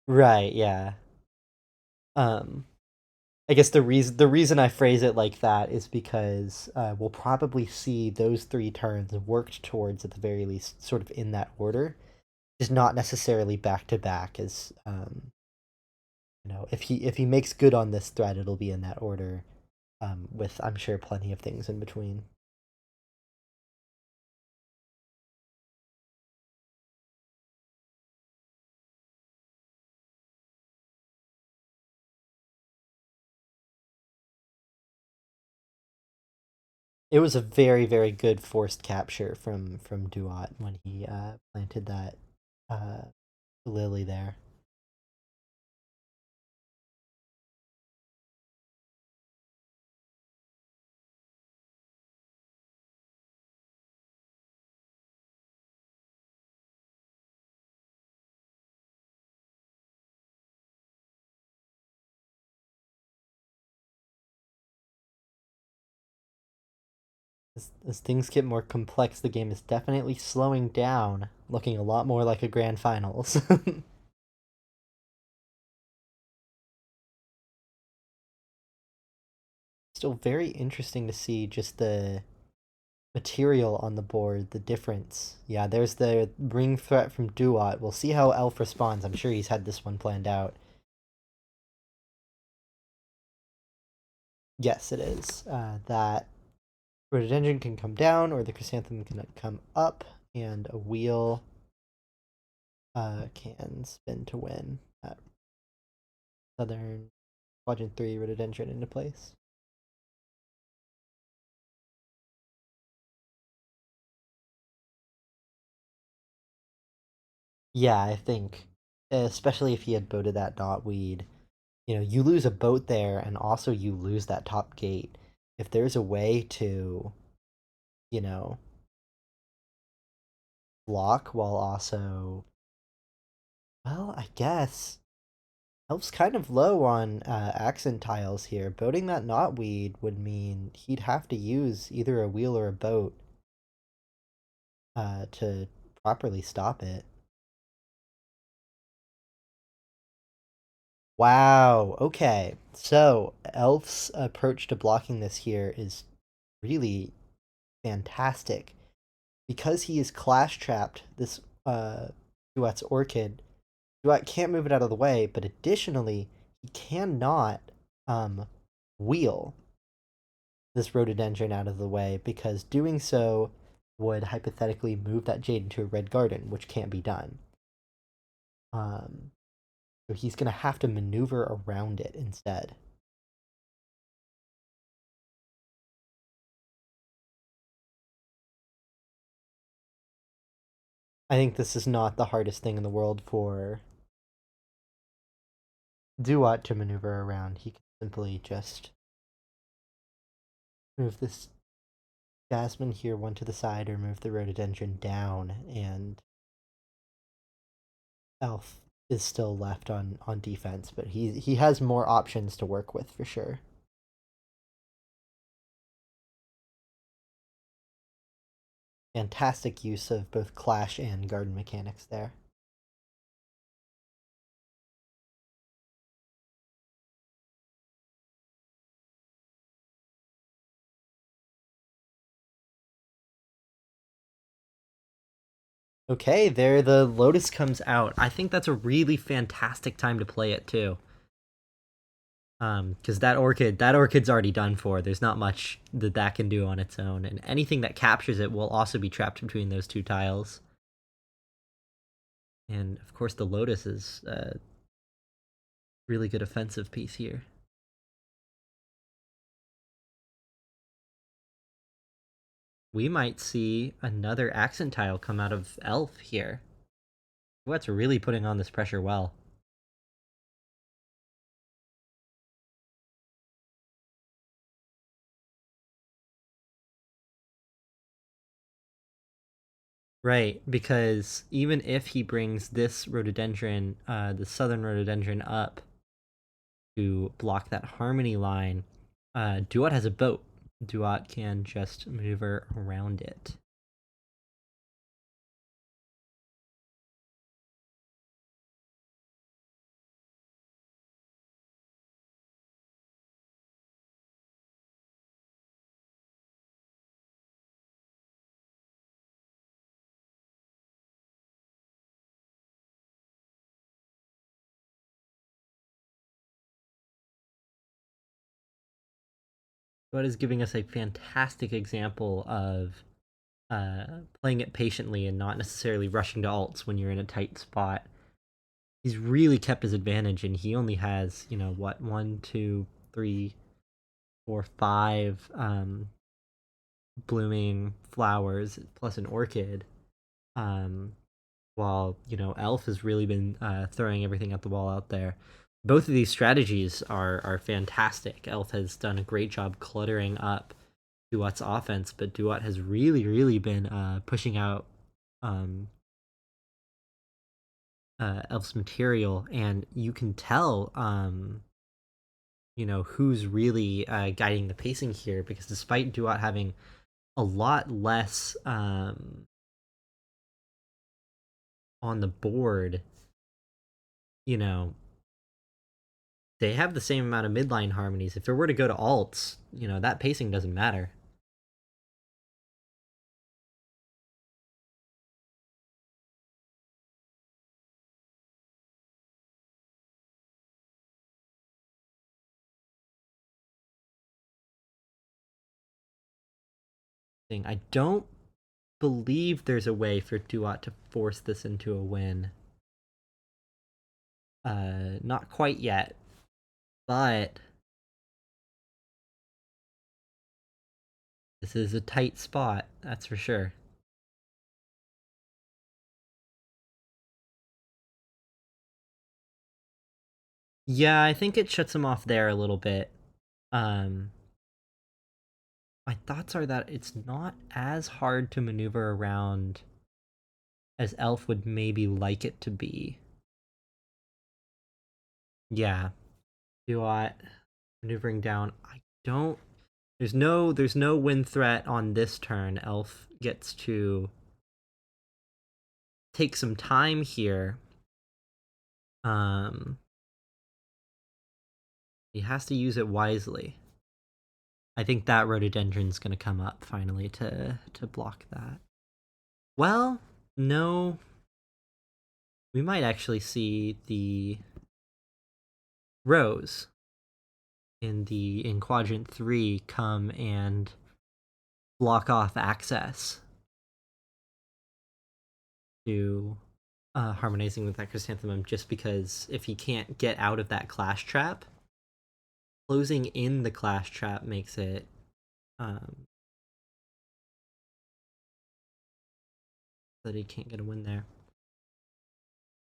Right, yeah. Um, I guess the reason I phrase it like that is because we'll probably see those 3 turns worked towards at the very least, sort of in that order, just not necessarily back to back. As if he makes good on this thread, it'll be in that order, with I'm sure plenty of things in between. It was a very, very good forced capture from Duat when he planted that uh, lily there. As things get more complex, the game is definitely slowing down, looking a lot more like a grand finals. still very interesting to see just the material on the board, the difference. Yeah, there's the ring threat from Duat. We'll see how Elf responds. I'm sure he's had this one planned out. Yes, it is. That rhododendron can come down, or the chrysanthemum can come up, and a wheel can spin to win that southern quadrant 3 rhododendron into place. Yeah, I think, especially if he had boated that knotweed, you lose a boat there, and also you lose that top gate. If there's a way to, you know, block while also, well, I guess Elf's kind of low on accent tiles here. Boating that knotweed would mean he'd have to use either a wheel or a boat to properly stop it. Wow. Okay. So Elf's approach to blocking this here is really fantastic because he is clash trapped. This Duat's orchid. Duat can't move it out of the way, but additionally, he cannot um wheel this rhododendron out of the way because doing so would hypothetically move that jade into a red garden, which can't be done. Um, so he's gonna have to maneuver around it instead. I think this is not the hardest thing in the world for Duat to maneuver around. He can simply just move this jasmine here one to the side or move the rhododendron down, and Elf is still left on defense, but he has more options to work with for sure. Fantastic use of both clash and garden mechanics there. Okay, there the Lotus comes out. I think that's a really fantastic time to play it too. Because that orchid's already done for. There's not much that can do on its own, and anything that captures it will also be trapped between those two tiles. And of course, the Lotus is a really good offensive piece here. We might see another accent tile come out of Elf here. What's really putting on this pressure well. Right, because even if he brings this rhododendron, the southern rhododendron up to block that harmony line, Duat has a boat. Duat can just maneuver around it. Duat is giving us a fantastic example of playing it patiently and not necessarily rushing to alts when you're in a tight spot. He's really kept his advantage, and he only has, what, 1, 2, 3, 4, 5 blooming flowers plus an orchid. Um, while Elf has really been throwing everything at the wall out there. Both of these strategies are fantastic. Elf has done a great job cluttering up Duat's offense, but Duat has really been pushing out um, Elf's material, and you can tell who's really guiding the pacing here, because despite Duat having a lot less on the board, you know they have the same amount of midline harmonies. If it were to go to alts, that pacing doesn't matter. I don't believe there's a way for Duat to force this into a win. Not quite yet, but this is a tight spot, that's for sure. Yeah, I think it shuts him off there a little bit. Um, my thoughts are that it's not as hard to maneuver around as Elf would maybe like it to be. Yeah, Duat maneuvering down. I don't. There's no win threat on this turn. Elf gets to take some time here. Um, he has to use it wisely. I think that rhododendron's gonna come up finally to block that. Well, no. We might actually see the rose in quadrant 3 come and block off access to harmonizing with that chrysanthemum, just because if he can't get out of that clash trap, closing in the clash trap makes it that he can't get a win there.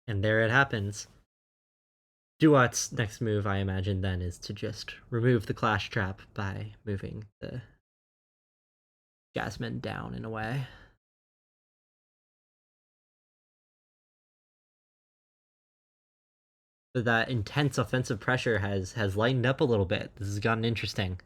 And there it happens. Duat's next move, I imagine, then is to just remove the clash trap by moving the Jasmine down in a way. But that intense offensive pressure has lightened up a little bit. This has gotten interesting.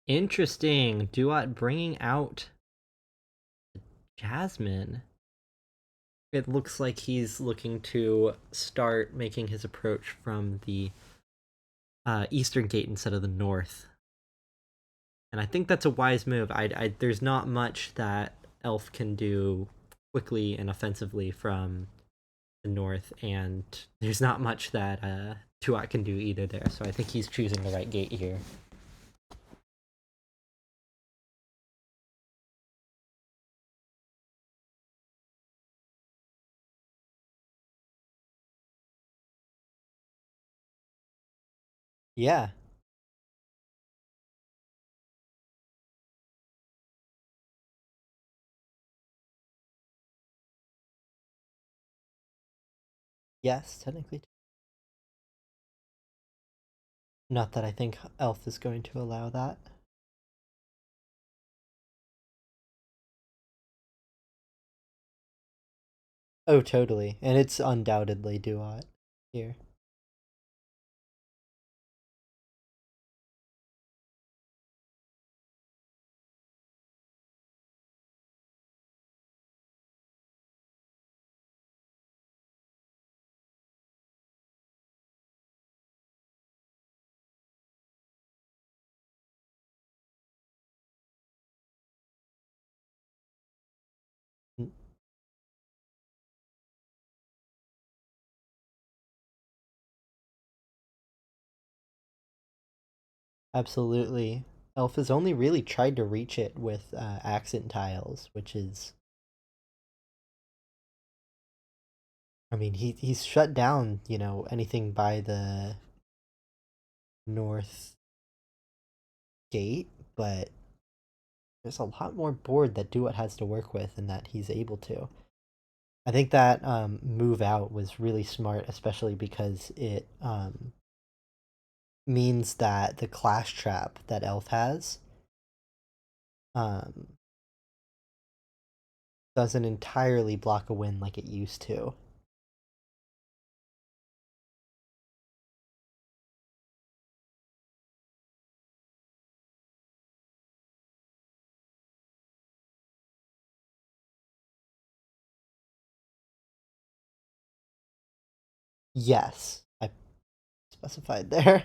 Interesting. Duat bringing out Jasmine. It looks like he's looking to start making his approach from the eastern gate instead of the north. And I think that's a wise move. There's not much that Elf can do quickly and offensively from the north, and there's not much that Tuat can do either there. So I think he's choosing the right gate here. Yeah. Yes, technically. Not that I think Elf is going to allow that. Oh, totally. And it's undoubtedly Duat here. Absolutely. Elf has only really tried to reach it with accent tiles, which is, I mean, he's shut down, anything by the north gate, but there's a lot more board that Duat has to work with and that he's able to. I think that move out was really smart, especially because it means that the clash trap that Elf has um, doesn't entirely block a win like it used to. Yes, I specified there.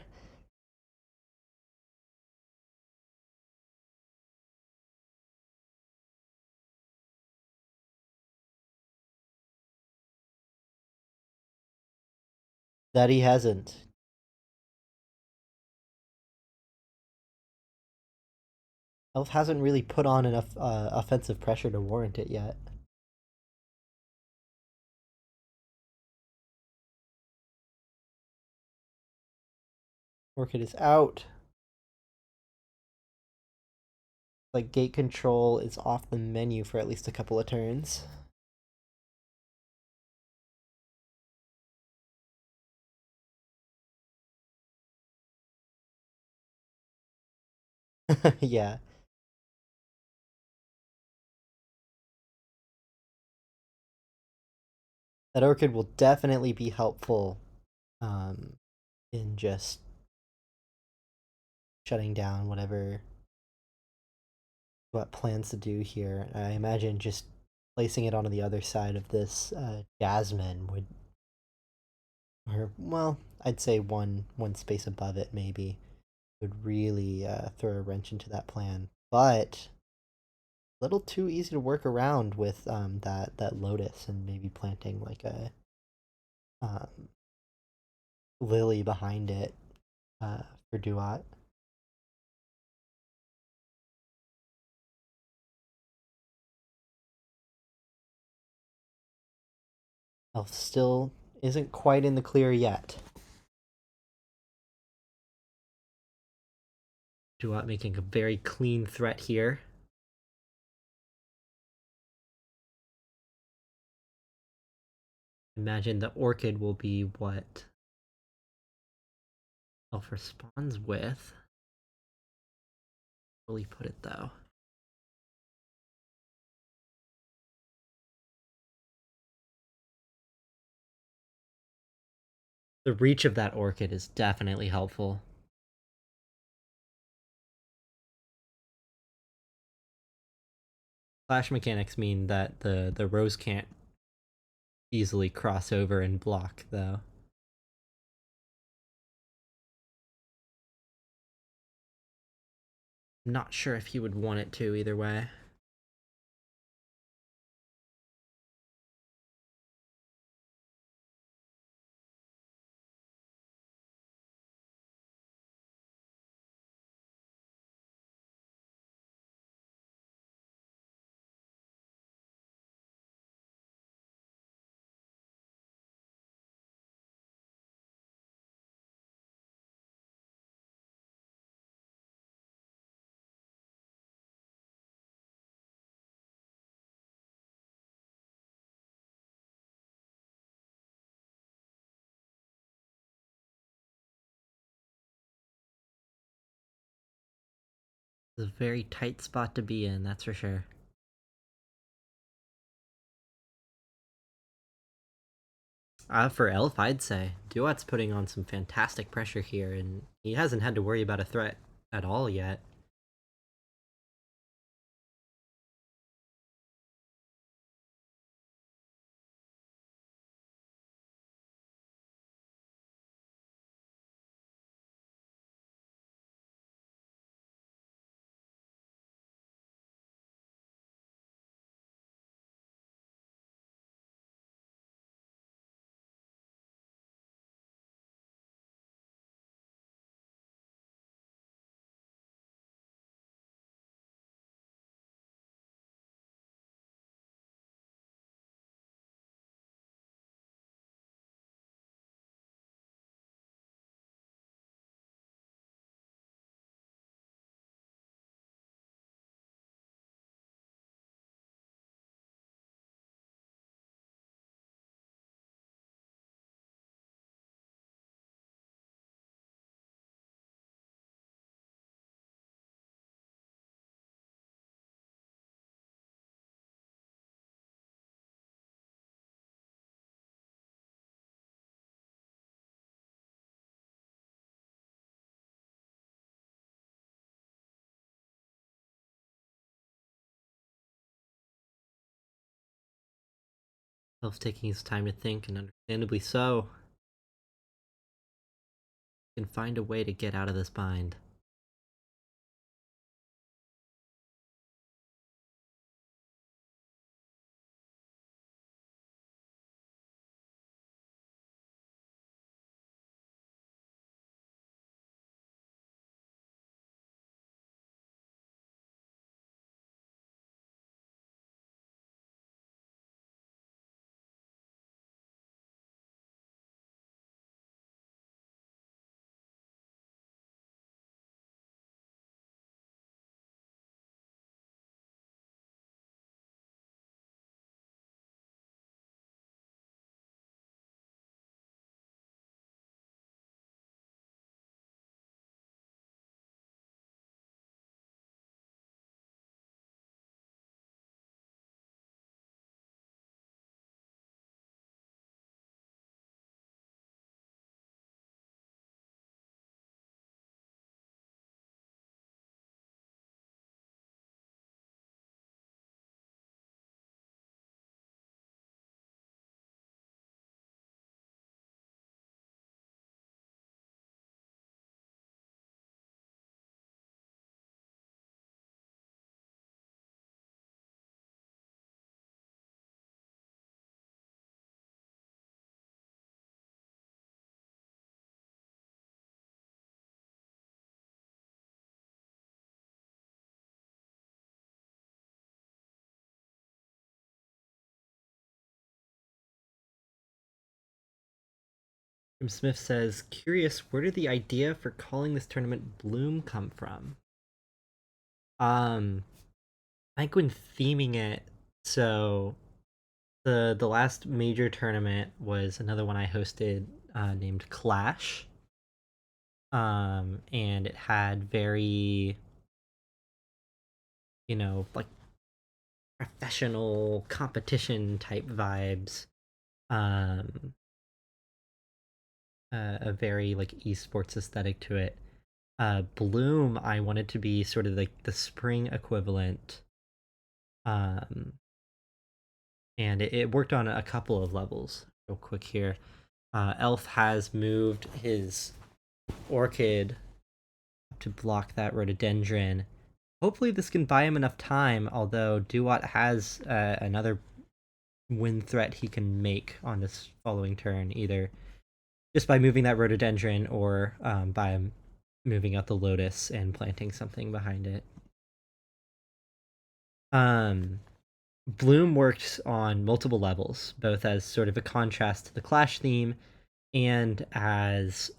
That he hasn't. Elf hasn't really put on enough offensive pressure to warrant it yet. Orchid is out. Like gate control is off the menu for at least a couple of turns. Yeah, that orchid will definitely be helpful um, in just shutting down whatever what plans to do here. I imagine just placing it on the other side of this Jasmine would, or well, I'd say one space above it maybe would really throw a wrench into that plan. But a little too easy to work around with that lotus and maybe planting like a um, lily behind it uh, for Duat. Elf still isn't quite in the clear yet. Duat making a very clean threat here. Imagine the orchid will be what Elf responds with. Will he put it though? The reach of that orchid is definitely helpful. Flash mechanics mean that the rose can't easily cross over and block, though. Not sure if he would want it to either way. It's a very tight spot to be in, that's for sure. For Elf, I'd say Duat's putting on some fantastic pressure here, and he hasn't had to worry about a threat at all yet. Elf's taking his time to think, and understandably so. Can find a way to get out of this bind. Smith says, curious, where did the idea for calling this tournament Bloom come from? I think when theming it, so the last major tournament was another one I hosted named Clash. And it had very, like professional competition type vibes. Um, a very like esports aesthetic to it. Bloom, I wanted to be sort of like the spring equivalent. Um, and it worked on a couple of levels. Real quick here, Elf has moved his Orchid to block that Rhododendron. Hopefully, this can buy him enough time. Although Duat has another win threat he can make on this following turn, either just by moving that Rhododendron or by moving out the Lotus and planting something behind it. Bloom works on multiple levels, both as sort of a contrast to the Clash theme and as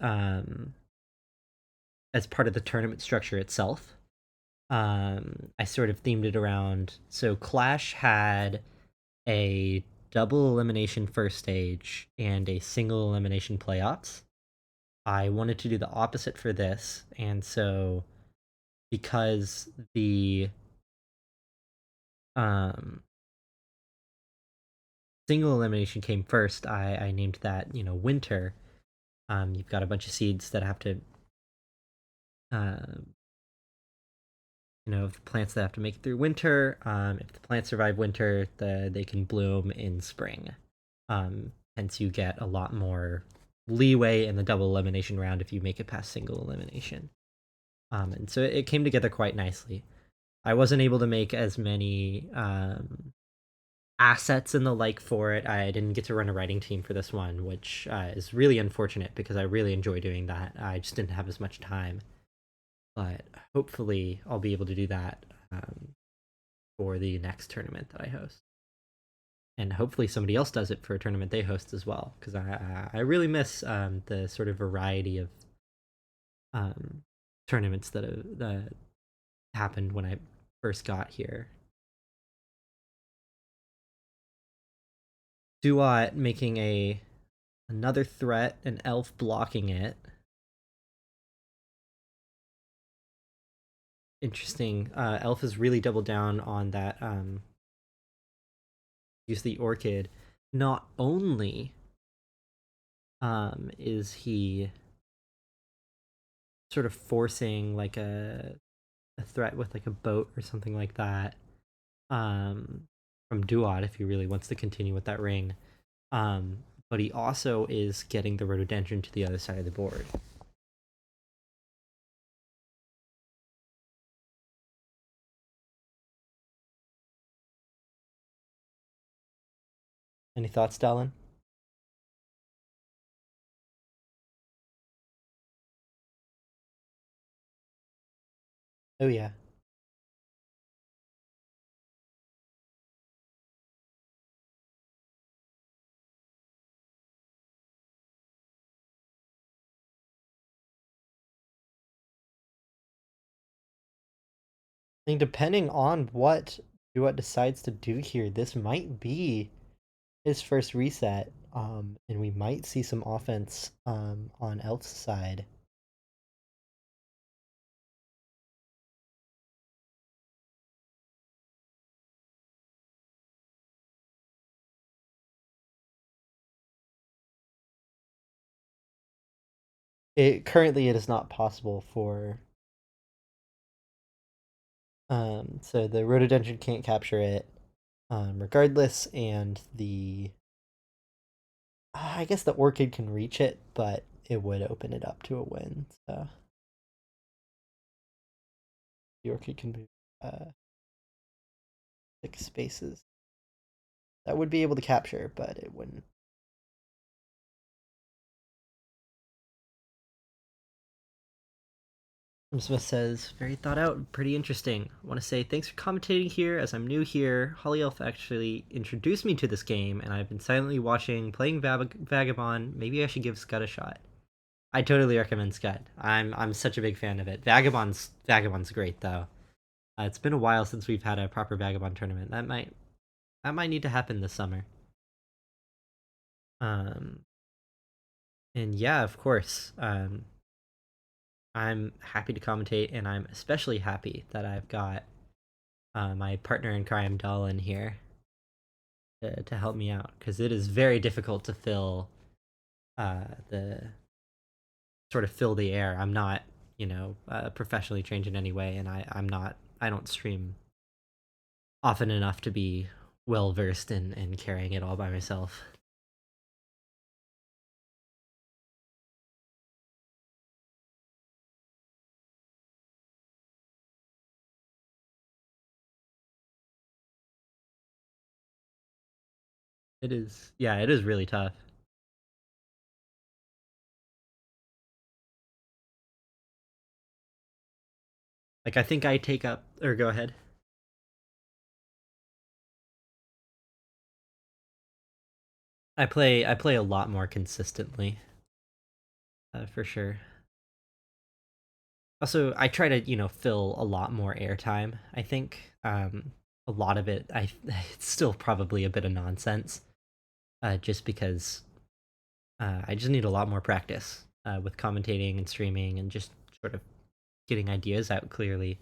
part of the tournament structure itself. I sort of themed it around. So Clash had a double elimination first stage and a single elimination playoffs. I wanted to do the opposite for this, and so because the um, single elimination came first, I named that winter. You've got a bunch of seeds that have to uh, plants that have to make it through winter. If the plants survive winter, they can bloom in spring. Hence, you get a lot more leeway in the double elimination round if you make it past single elimination. And so it came together quite nicely. I wasn't able to make as many assets and the like for it. I didn't get to run a writing team for this one, which is really unfortunate because I really enjoy doing that. I just didn't have as much time. But hopefully I'll be able to do that for the next tournament that I host. And hopefully somebody else does it for a tournament they host as well, because I really miss the sort of variety of tournaments that happened when I first got here. Duat making another threat, an elf blocking it. Interesting. Elf has really doubled down on that. Use the orchid. Not only is he sort of forcing like a threat with like a boat or something like that from Duat if he really wants to continue with that ring. But he also is getting the Rhododendron to the other side of the board. Any thoughts, Dallin? Oh yeah. I mean, depending on what Duat decides to do here, this might be his first reset, and we might see some offense on Elf's side. It is not possible for so the rhododendron can't capture it, regardless, and the I guess the orchid can reach it, but it would open it up to a win. So the orchid can move 6 spaces. That would be able to capture, but it wouldn't. Smith says, very thought out, pretty interesting. I want to say thanks for commentating here as I'm new here. Hollyelf actually introduced me to this game, and I've been silently watching, playing Vagabond. Maybe I should give Scud a shot. I totally recommend Scud. I'm such a big fan of it. Vagabond's great though. It's been a while since we've had a proper Vagabond tournament. That might need to happen this summer. Um, and yeah, of course. I'm happy to commentate, and I'm especially happy that I've got my partner in crime, Dolan, here to help me out because it is very difficult to the sort of fill the air. I'm not, professionally trained in any way, and I'm not. I don't stream often enough to be well versed in carrying it all by myself. It is, yeah, it is really tough. Like I think I take up or go ahead. I play a lot more consistently, for sure. Also, I try to fill a lot more airtime. I think a lot of it, it's still probably a bit of nonsense, just because I just need a lot more practice with commentating and streaming and just sort of getting ideas out clearly.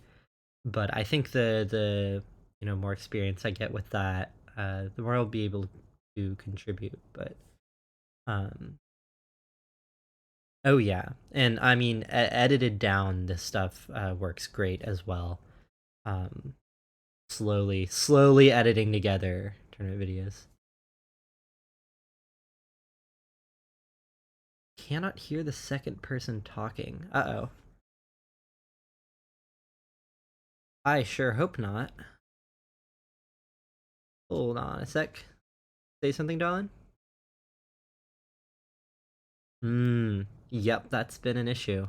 But I think the more experience I get with that, the more I'll be able to contribute. But um, oh yeah, and I mean, edited down, this stuff works great as well. Um, slowly editing together tournament videos. Cannot hear the second person talking. Uh oh. I sure hope not. Hold on a sec. Say something, darling. Yep, that's been an issue.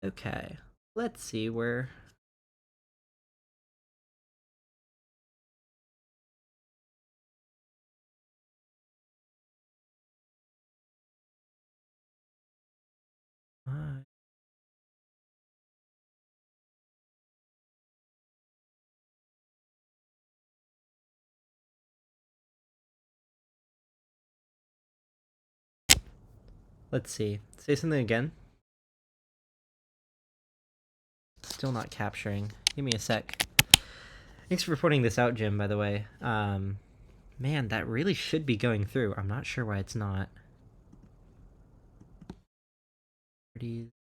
Okay. Let's see where. Uh, let's see. Say something again. Still not capturing. Give me a sec. Thanks for reporting this out, Jim, by the way. Man, that really should be going through. I'm not sure why it's not. Pretty.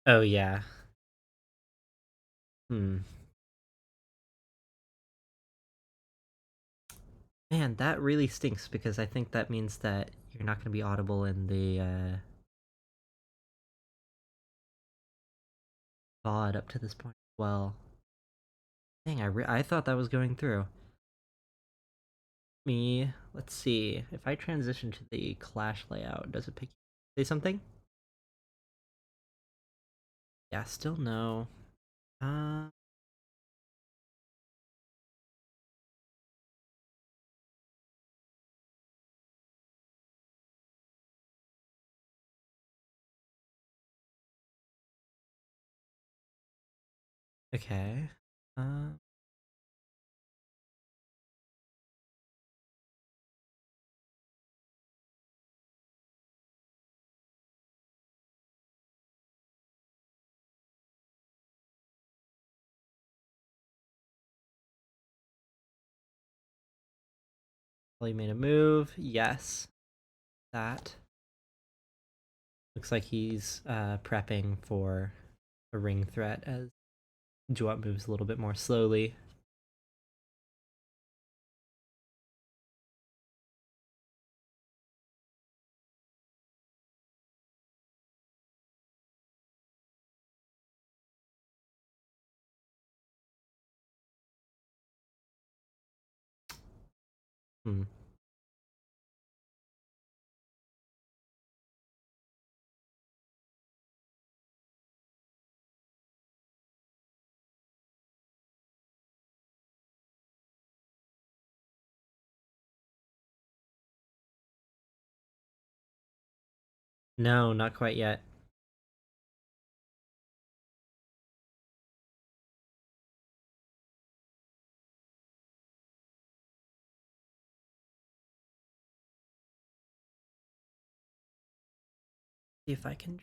Oh yeah. Hmm. Man, that really stinks because I think that means that you're not going to be audible in the VOD up to this point. Well, dang, I thought that was going through. Let's see. If I transition to the Clash layout, does it say something? Yeah, still no. Uh, okay. Uh, Holly made a move. Yes, that looks like he's prepping for a ring threat as Duat moves a little bit more slowly. Hmm. No, not quite yet. See if I can.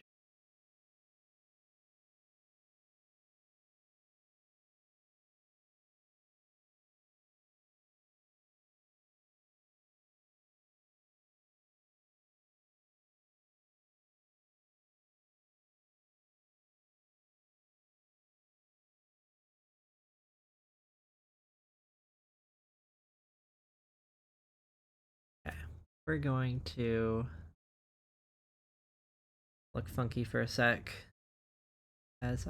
Okay. We're going to look funky for a sec as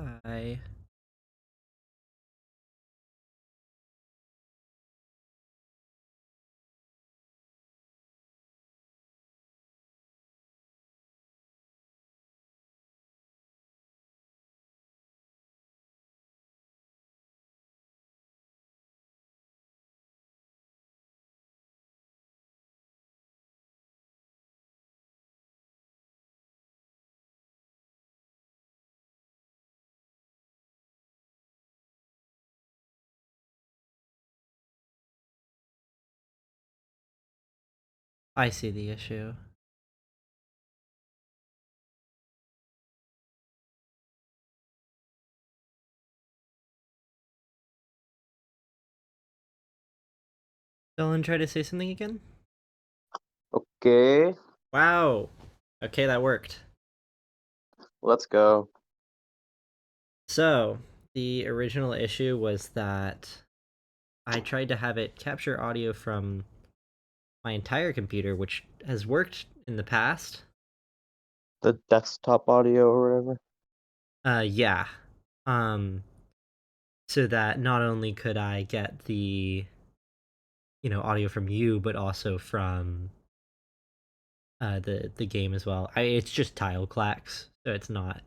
I see the issue. Dylan, try to say something again? Okay, Wow. Okay, that worked. let's go. So, the original issue was that I tried to have it capture audio from my entire computer, which has worked in the past. The desktop audio or whatever. Yeah. Um, so that not only could I get the audio from you, but also from the game as well. It's just tile clacks, so it's not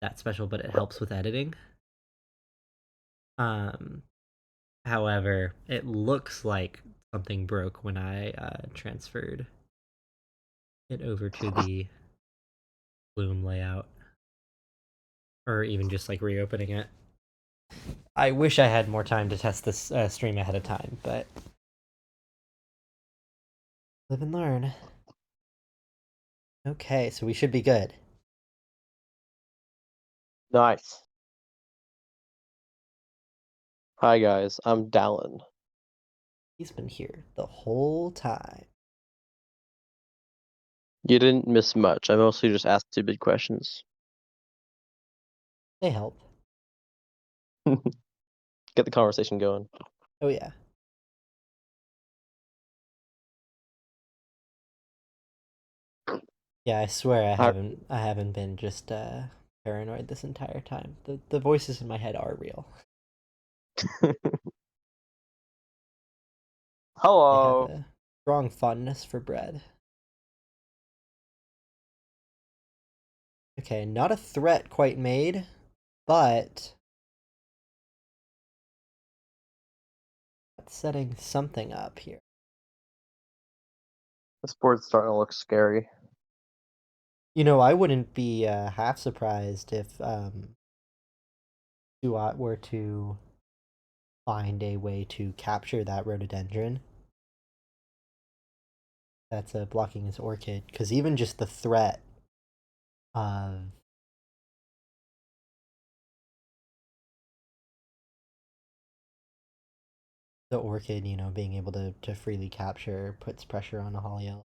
that special, but it helps with editing. Um, However, it looks like something broke when I transferred it over to the Bloom layout, or even just like reopening it. I wish I had more time to test this stream ahead of time, but live and learn. Okay, so we should be good. Nice. Hi guys, I'm Dallin. He's been here the whole time. You didn't miss much. I mostly just asked stupid questions. They help. Get the conversation going. Oh yeah. Yeah, I swear I haven't been just paranoid this entire time. The voices in my head are real. They have Hello. a strong fondness for bread. Okay, not a threat quite made, but setting something up here. This board's starting to look scary. You know, I wouldn't be half surprised if Duat were to find a way to capture that rhododendron that's blocking his orchid, because even just the threat of the orchid, you know, being able to freely capture puts pressure on a Hollyelf.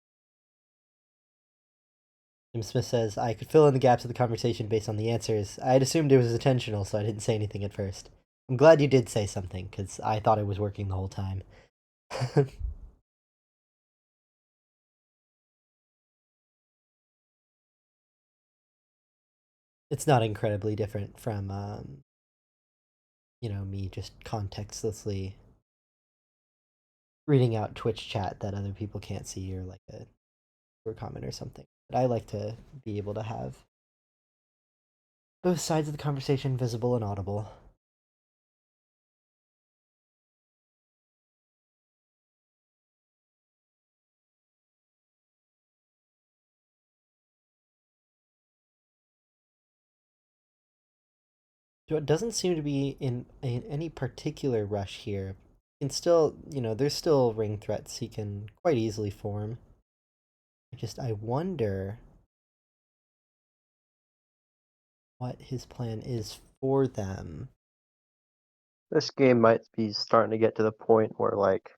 Tim Smith says, I could fill in the gaps of the conversation based on the answers. I'd assumed it was intentional, so I didn't say anything at first. I'm glad you did say something, because I thought it was working the whole time. It's not incredibly different from, you know, me just contextlessly reading out Twitch chat that other people can't see, or like a or comment or something. But I like to be able to have both sides of the conversation visible and audible. So it doesn't seem to be in any particular rush here. He can still, you know, there's still ring threats he can quite easily form. I wonder what his plan is for them. This game might be starting to get to the point where, like,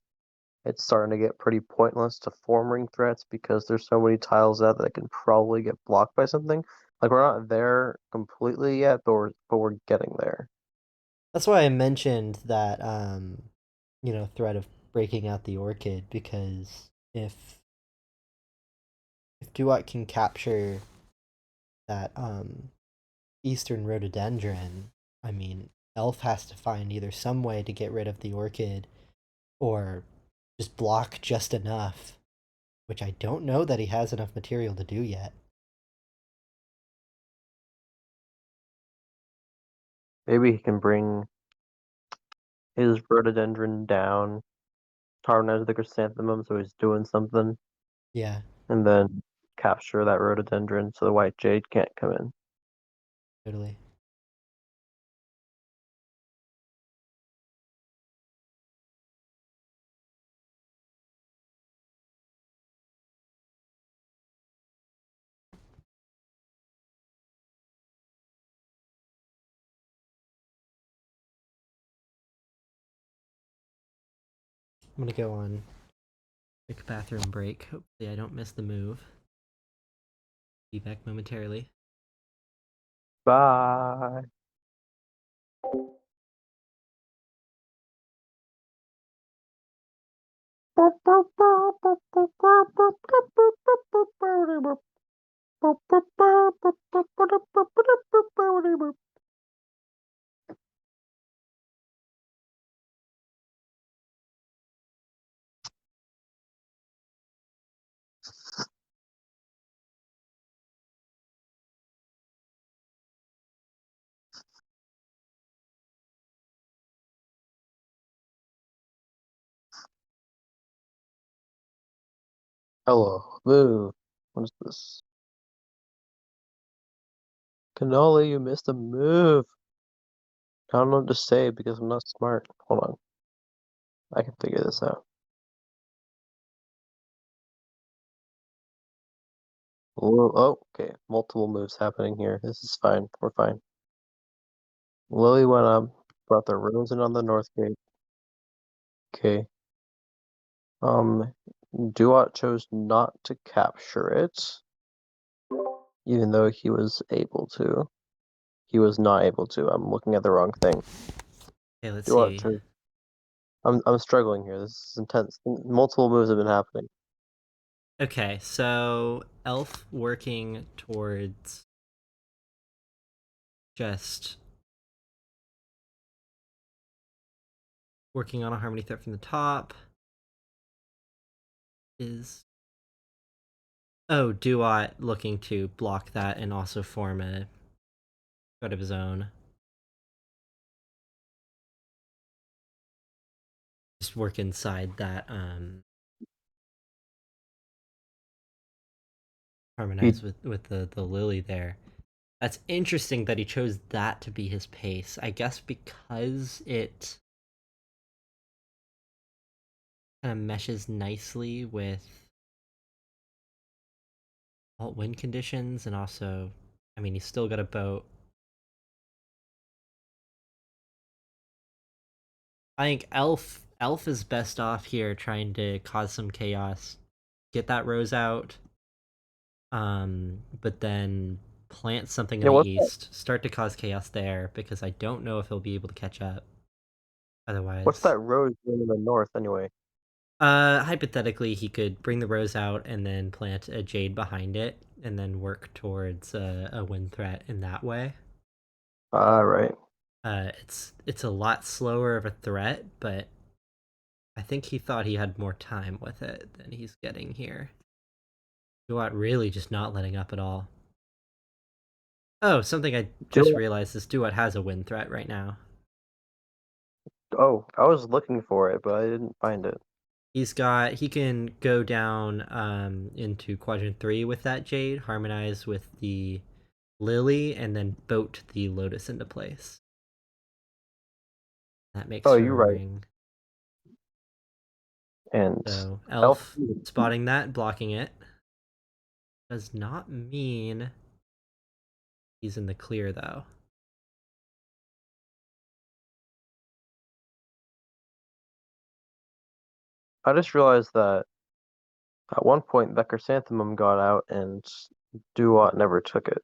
it's starting to get pretty pointless to form ring threats because there's so many tiles out that can probably get blocked by something. Like, we're not there completely yet, but we're getting there. That's why I mentioned that, you know, threat of breaking out the orchid, because if Duat can capture that eastern rhododendron, I mean, Elf has to find either some way to get rid of the orchid or just block just enough, which I don't know that he has enough material to do yet. Maybe he can bring his rhododendron down, harmonize the chrysanthemum so he's doing something, Yeah, and then capture that rhododendron so the white jade can't come in. totally. I'm gonna go on a quick bathroom break. Hopefully, I don't miss the move. Be back momentarily. Bye. Hello. Move. What is this? Cannoli, you missed a move. I don't know what to say because I'm not smart. Hold on. I can figure this out. Oh, okay. Multiple moves happening here. This is fine. We're fine. Lily went up, brought the rose in on the north gate. Okay. Duat chose not to capture it, even though he was able to. he was not able to. I'm looking at the wrong thing. Okay, let's Duat see. to I'm struggling here. This is intense. Multiple moves have been happening. Okay, so Elf working towards just working on a harmony threat from the top is Duat looking to block that and also form a threat of his own. Just work inside that He harmonize with the lily there. That's interesting that he chose that to be his pace. I guess because it kind of meshes nicely with alt wind conditions, and also, I mean, he's still got a boat. I think Elf is best off here trying to cause some chaos, get that rose out, but then plant something in yeah. the east, start to cause chaos there because I don't know if he'll be able to catch up What's otherwise. that rose doing in the north anyway? Hypothetically, he could bring the rose out and then plant a jade behind it, and then work towards a wind threat in that way. Ah, right. It's a lot slower of a threat, but I think he thought he had more time with it than he's getting here. Duat really just not letting up at all. Oh, something I just Duat. realized is Duat has a wind threat right now. Oh, I was looking for it, but I didn't find it. He can go down into quadrant 3 with that jade, harmonize with the lily, and then boat the lotus into place. That makes Oh, for you're a right. ring. And So Elf. Elf spotting that, blocking it, does not mean he's in the clear though. I just realized that at one point the chrysanthemum got out and Duat never took it.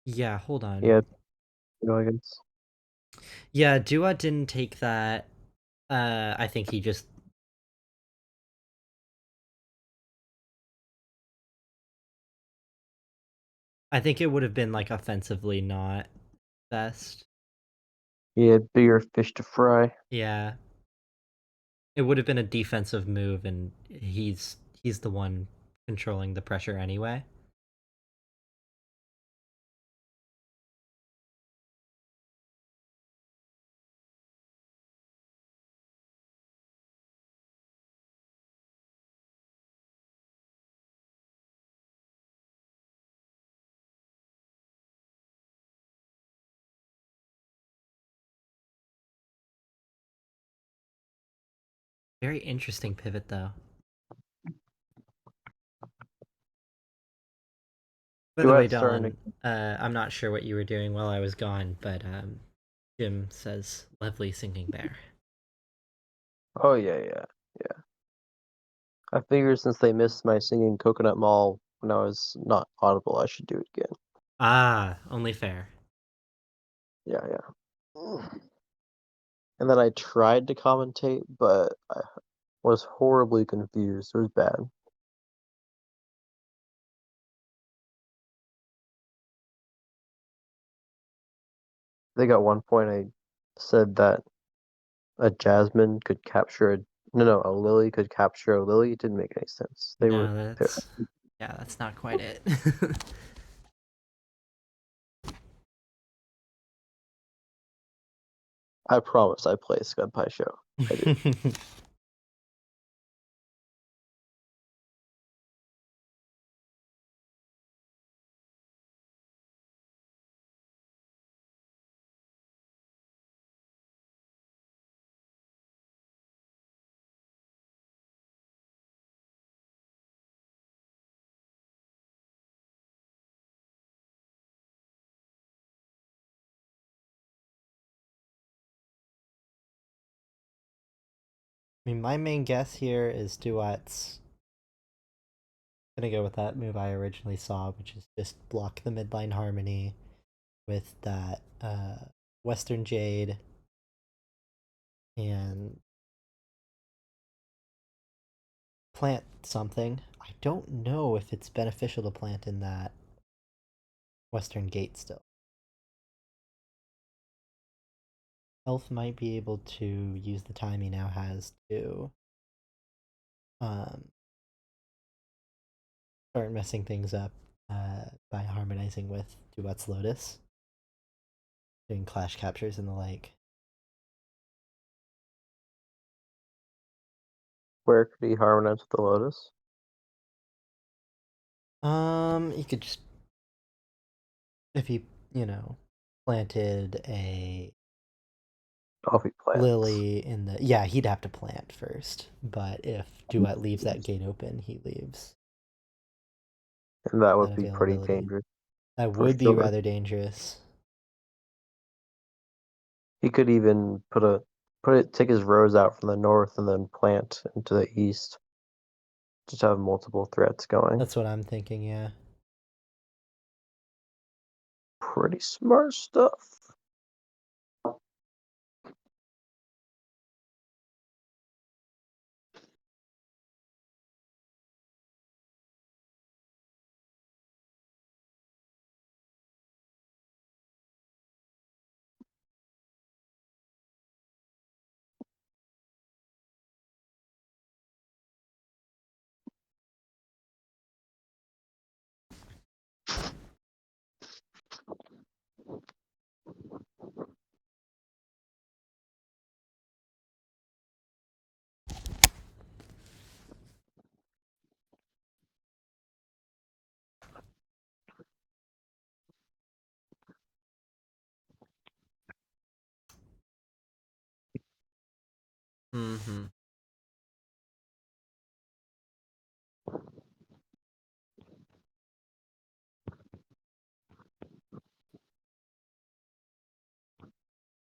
Yeah, hold He on. had dragons. Yeah, Duat didn't take that. I think he just. I think it would have been like offensively not best. He had bigger fish to fry. Yeah, it would have been a defensive move, and he's the one controlling the pressure anyway. Very interesting pivot though. By the way, Duat's starting Don, to. I'm not sure what you were doing while I was gone, but Jim says lovely singing there. Oh yeah, yeah, yeah. I figured since they missed my singing Coconut Mall when I was not audible, I should do it again. Ah, only fair. Yeah, yeah. And then I tried to commentate, but I was horribly confused. It was bad. I think at one point I said that a jasmine could capture a a lily could capture a lily. It didn't make any sense. No, They that's not quite it. I promise I play Skud Pai Sho. I do. I mean, my main guess here is Duat's Gonna go with that move I originally saw, which is just block the midline harmony with that Western Jade and plant something. I don't know if it's beneficial to plant in that Western Gate still. Elf might be able to use the time he now has to um, start messing things up by harmonizing with Duat's Lotus, doing clash captures and the like. Where could he harmonize with the Lotus? You could just if he, you know, planted a Coffee plants. lily in the yeah, he'd have to plant first. But if Duet leaves that gate open, he leaves And that that would be pretty availability. dangerous That for would be sure. rather dangerous. He could even take his rose out from the north and then plant into the east. Just have multiple threats going. That's what I'm thinking, yeah. Pretty smart stuff. Mm-hmm.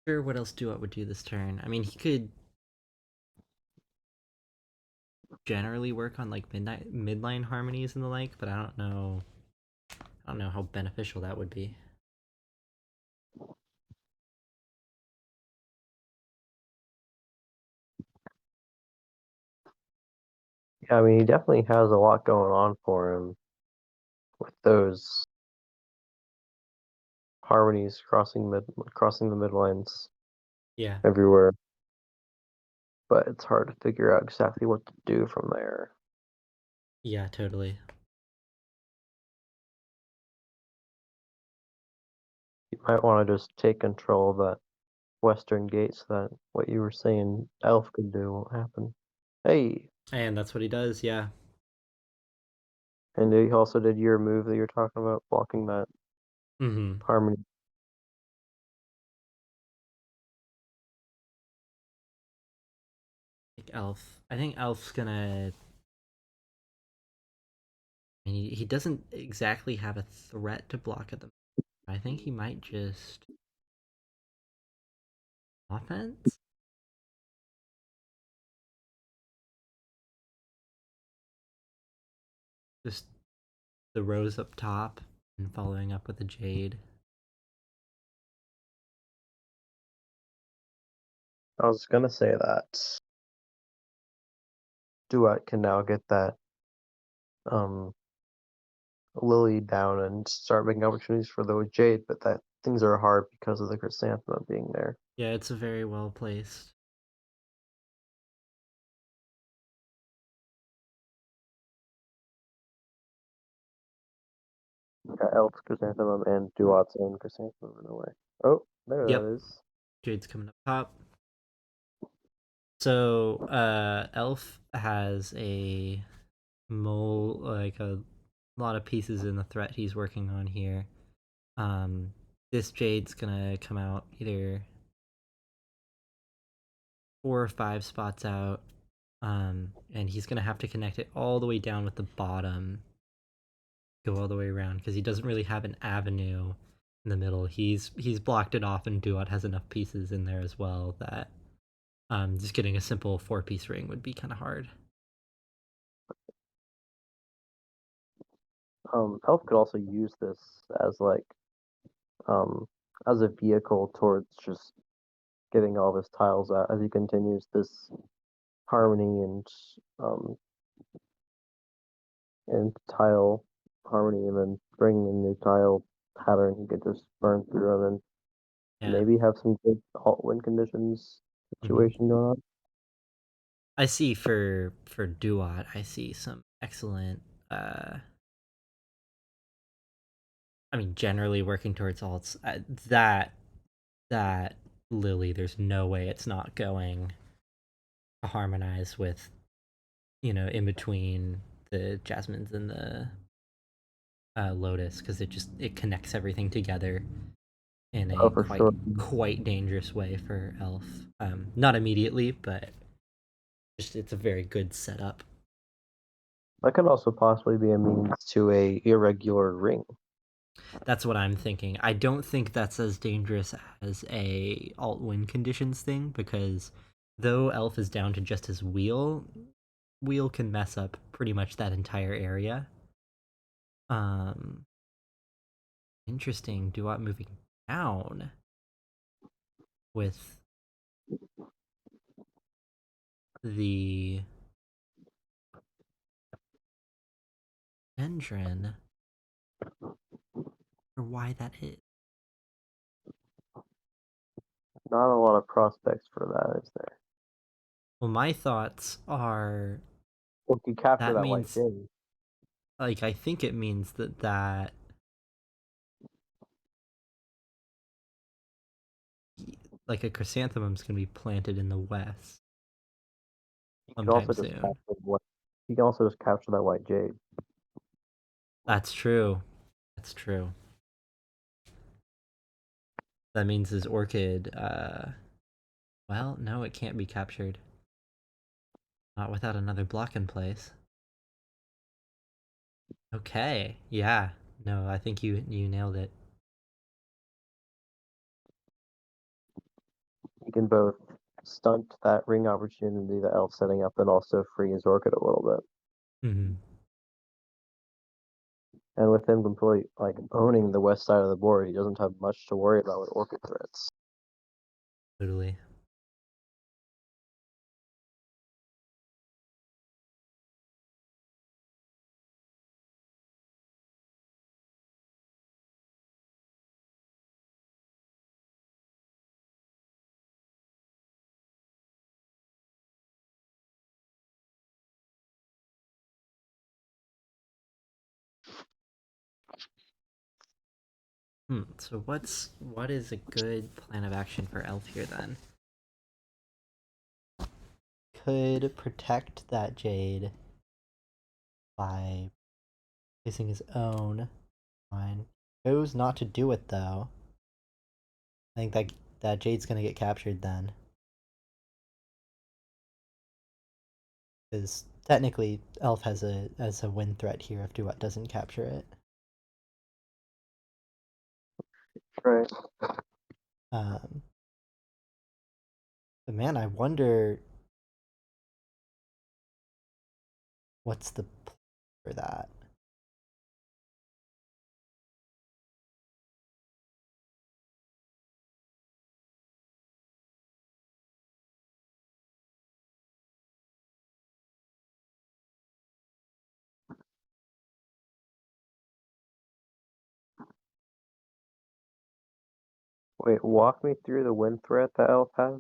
Sure, what else Duet would do this turn? I mean, he could generally work on like midnight midline harmonies and the like, but I don't know. I don't know how beneficial that would be. Yeah, I mean, he definitely has a lot going on for him with those harmonies crossing the midlines Yeah, everywhere. But it's hard to figure out exactly what to do from there. yeah, totally. You might want to just take control of that western gate so that what you were saying Elf could do won't happen. Hey, And that's what he does. Yeah. and he also did your move that you're talking about, blocking that Mm-hmm. harmony. Like Elf. I think Elf's gonna. I mean, he doesn't exactly have a threat to block at the. I think he might just offense. Just the rose up top and following up with a jade. I was gonna say that Duat can now get that um Lily down and start making opportunities for the Jade, but that things are hard because of the chrysanthemum being there. Yeah, it's a very well placed. Got Elf's chrysanthemum and Duat's own chrysanthemum in a way. Oh, there Yep, that is. jade's coming up top. So, Elf has a mole, like a lot of pieces in the threat he's working on here. This jade's gonna come out either 4 or 5 spots out, and he's gonna have to connect it all the way down with the bottom, go all the way around because he doesn't really have an avenue in the middle. He's blocked it off, and Duat has enough pieces in there as well that just getting a simple 4-piece ring would be kind of hard. Elf could also use this as like um as a vehicle towards just getting all of his tiles out as he continues this harmony and tile harmony, and then bring a new tile pattern. He could just burn through them and Yeah. maybe have some good alt win conditions Hmm. situation going on. I see for Duat, I see some excellent. I mean, generally working towards alts. That Lily, there's no way it's not going to harmonize with in between the Jasmines and the Lotus, because it connects everything together in Oh, a for sure. quite dangerous way for Elf. Not immediately, but just it's a very good setup. That could also possibly be a means to a irregular ring. That's what I'm thinking. I don't think that's as dangerous as a alt win conditions thing, because though Elf is down to just his wheel can mess up pretty much that entire area. Um, Interesting. Duat moving down with the Endrin, or why that is. Not a lot of prospects for that, is there? Well, my thoughts are If you capture that that white means, jade, like, I think it means that like a chrysanthemum's gonna be planted in the west you can sometime also just soon. capture what you can also just capture that white jade. That's true. That's true. That means his orchid. Well, no, it can't be captured. Not without another block in place. Okay. Yeah. No, I think you nailed it. You can both stunt that ring opportunity that Elf's setting up and also free his orchid a little bit. Mm-hmm. And with him completely like owning the west side of the board, he doesn't have much to worry about with orchid threats. Totally. So what is a good plan of action for Elf here then? Could protect that jade by placing his own line. Chose not to do it though. I think that jade's gonna get captured then, because technically Elf has a win threat here if Duat doesn't capture it. Right. Um, but man, I wonder what's the plan for that. Wait, walk me through the win threat that Elf has.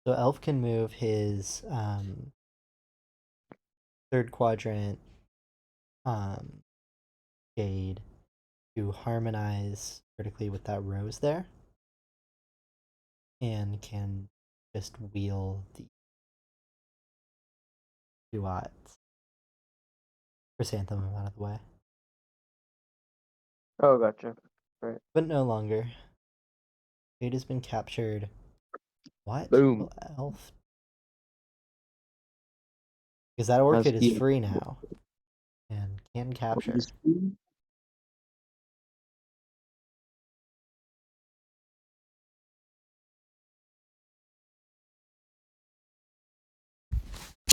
So Elf can move his third quadrant um, jade to harmonize vertically with that rose there, and can just wheel the Duat chrysanthemum out of the way. Oh, gotcha. Right. But no longer. Jade has been captured. What Boom. will Elf? Because that Has orchid is he? free now and can capture.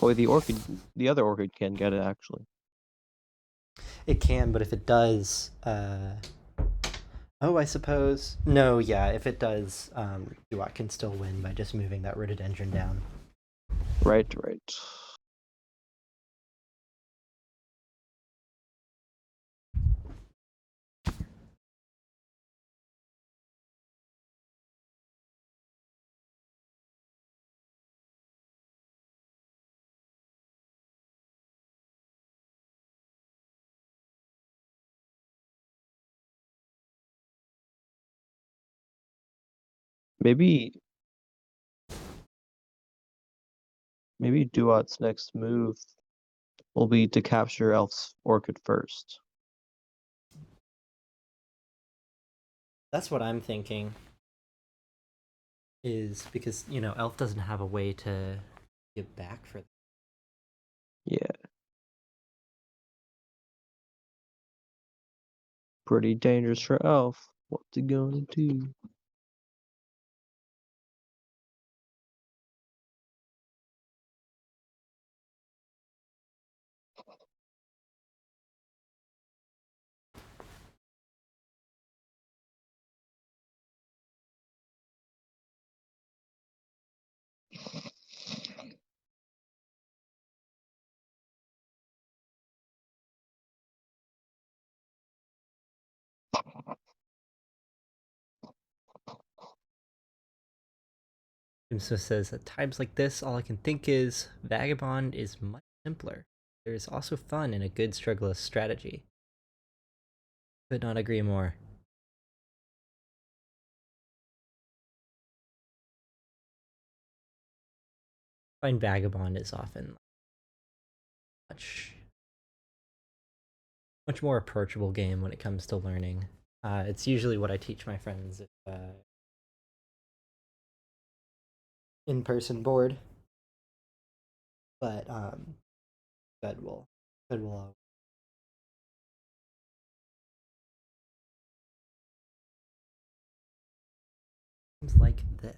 Oh, the other orchid can get it actually. It can, but if it does, oh, I suppose no. Yeah, if it does, Duat can still win by just moving that rhododendron down. Right, right. Maybe Duat's next move will be to capture Elf's orchid first. That's what I'm thinking. Is because Elf doesn't have a way to give back for. Yeah, pretty dangerous for Elf. What's he gonna do? Smith says at times like this, all I can think is Vagabond is much simpler. There is also fun in a good struggleless strategy. Could not agree more. I find Vagabond is often much more approachable game when it comes to learning. It's usually what I teach my friends if in-person board, but Fed will seems like this.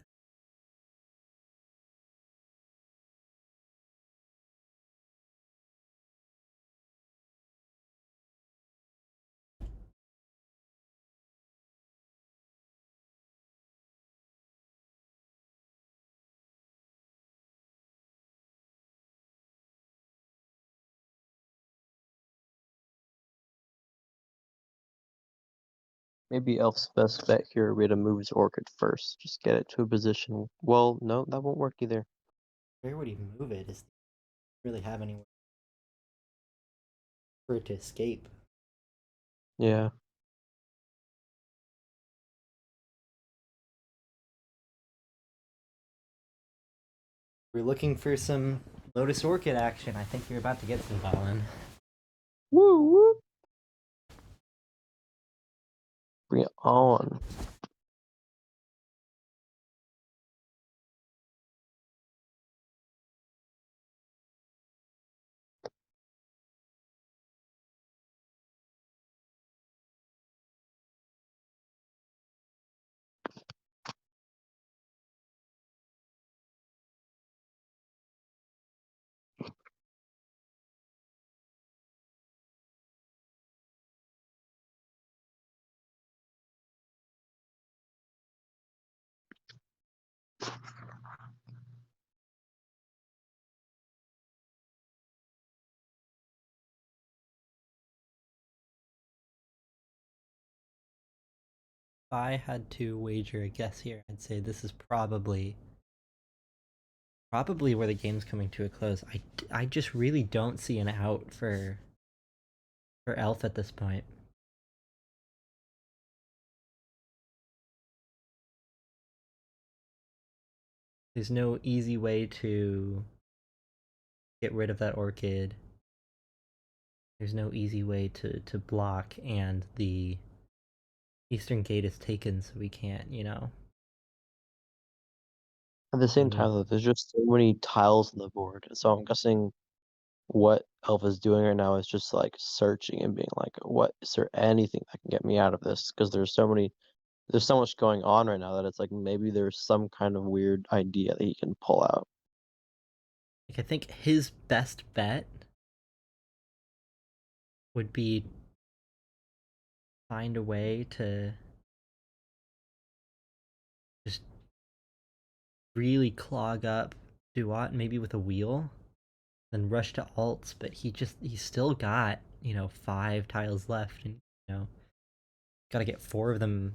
Maybe Elf's best bet here would be to move his orchid first. Just get it to a position. Well, no, that won't work either. Where would he move it? Does he really have anywhere for it to escape? Yeah. We're looking for some Lotus Orchid action. I think you're about to get some, Balin. Woo woo. Bring it on. If I had to wager a guess here, I'd say this is probably where the game's coming to a close. I just really don't see an out for Elf at this point. There's no easy way to get rid of that orchid. There's no easy way to block, and the eastern gate is taken, so we can't. At the same And time, though, there's just so many tiles on the board. So I'm guessing what Elf is doing right now is just like searching and being like, what is there anything that can get me out of this? Because there's so much going on right now that it's like maybe there's some kind of weird idea that he can pull out. I think his best bet would be find a way to just really clog up Duat, maybe with a wheel, then rush to alts, but he's still got, 5 tiles left, and gotta get 4 of them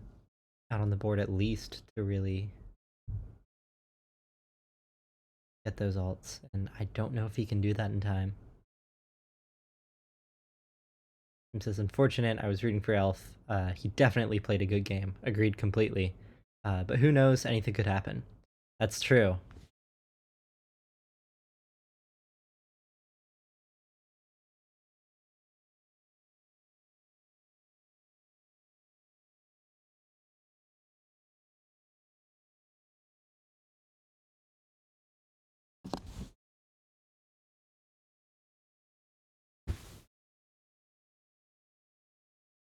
out on the board at least to really get those alts, and I don't know if he can do that in time. Tim says, unfortunate, I was rooting for Elf. He definitely played a good game. Agreed completely. But who knows, anything could happen. That's true.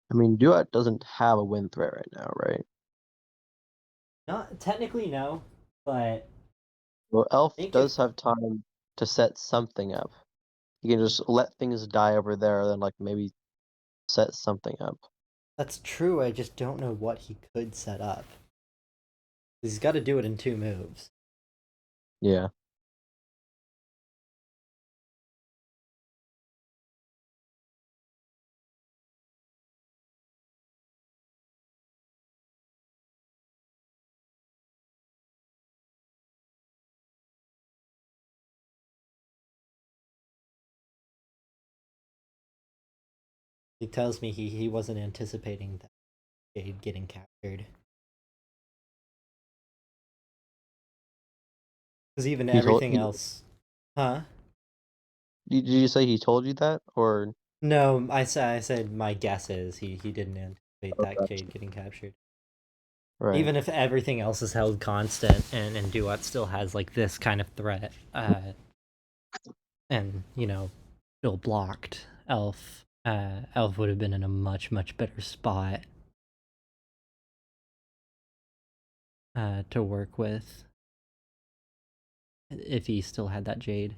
I mean, Duat doesn't have a win threat right now, right? Not technically, no, but Well, I Elf think if does have time to set something up. He can just let things die over there, then like maybe set something up. that's true, I just don't know what he could set up. He's got to do it in 2 moves. Yeah. He tells me he wasn't anticipating that Jade getting captured. Because even He told everything he else. Huh? did you say he told you that or No, I said my guess is he didn't anticipate that okay. Jade getting captured. Right. Even if everything else is held constant and Duat still has like this kind of threat, and still blocked, Elf would have been in a much better spot to work with if he still had that Jade.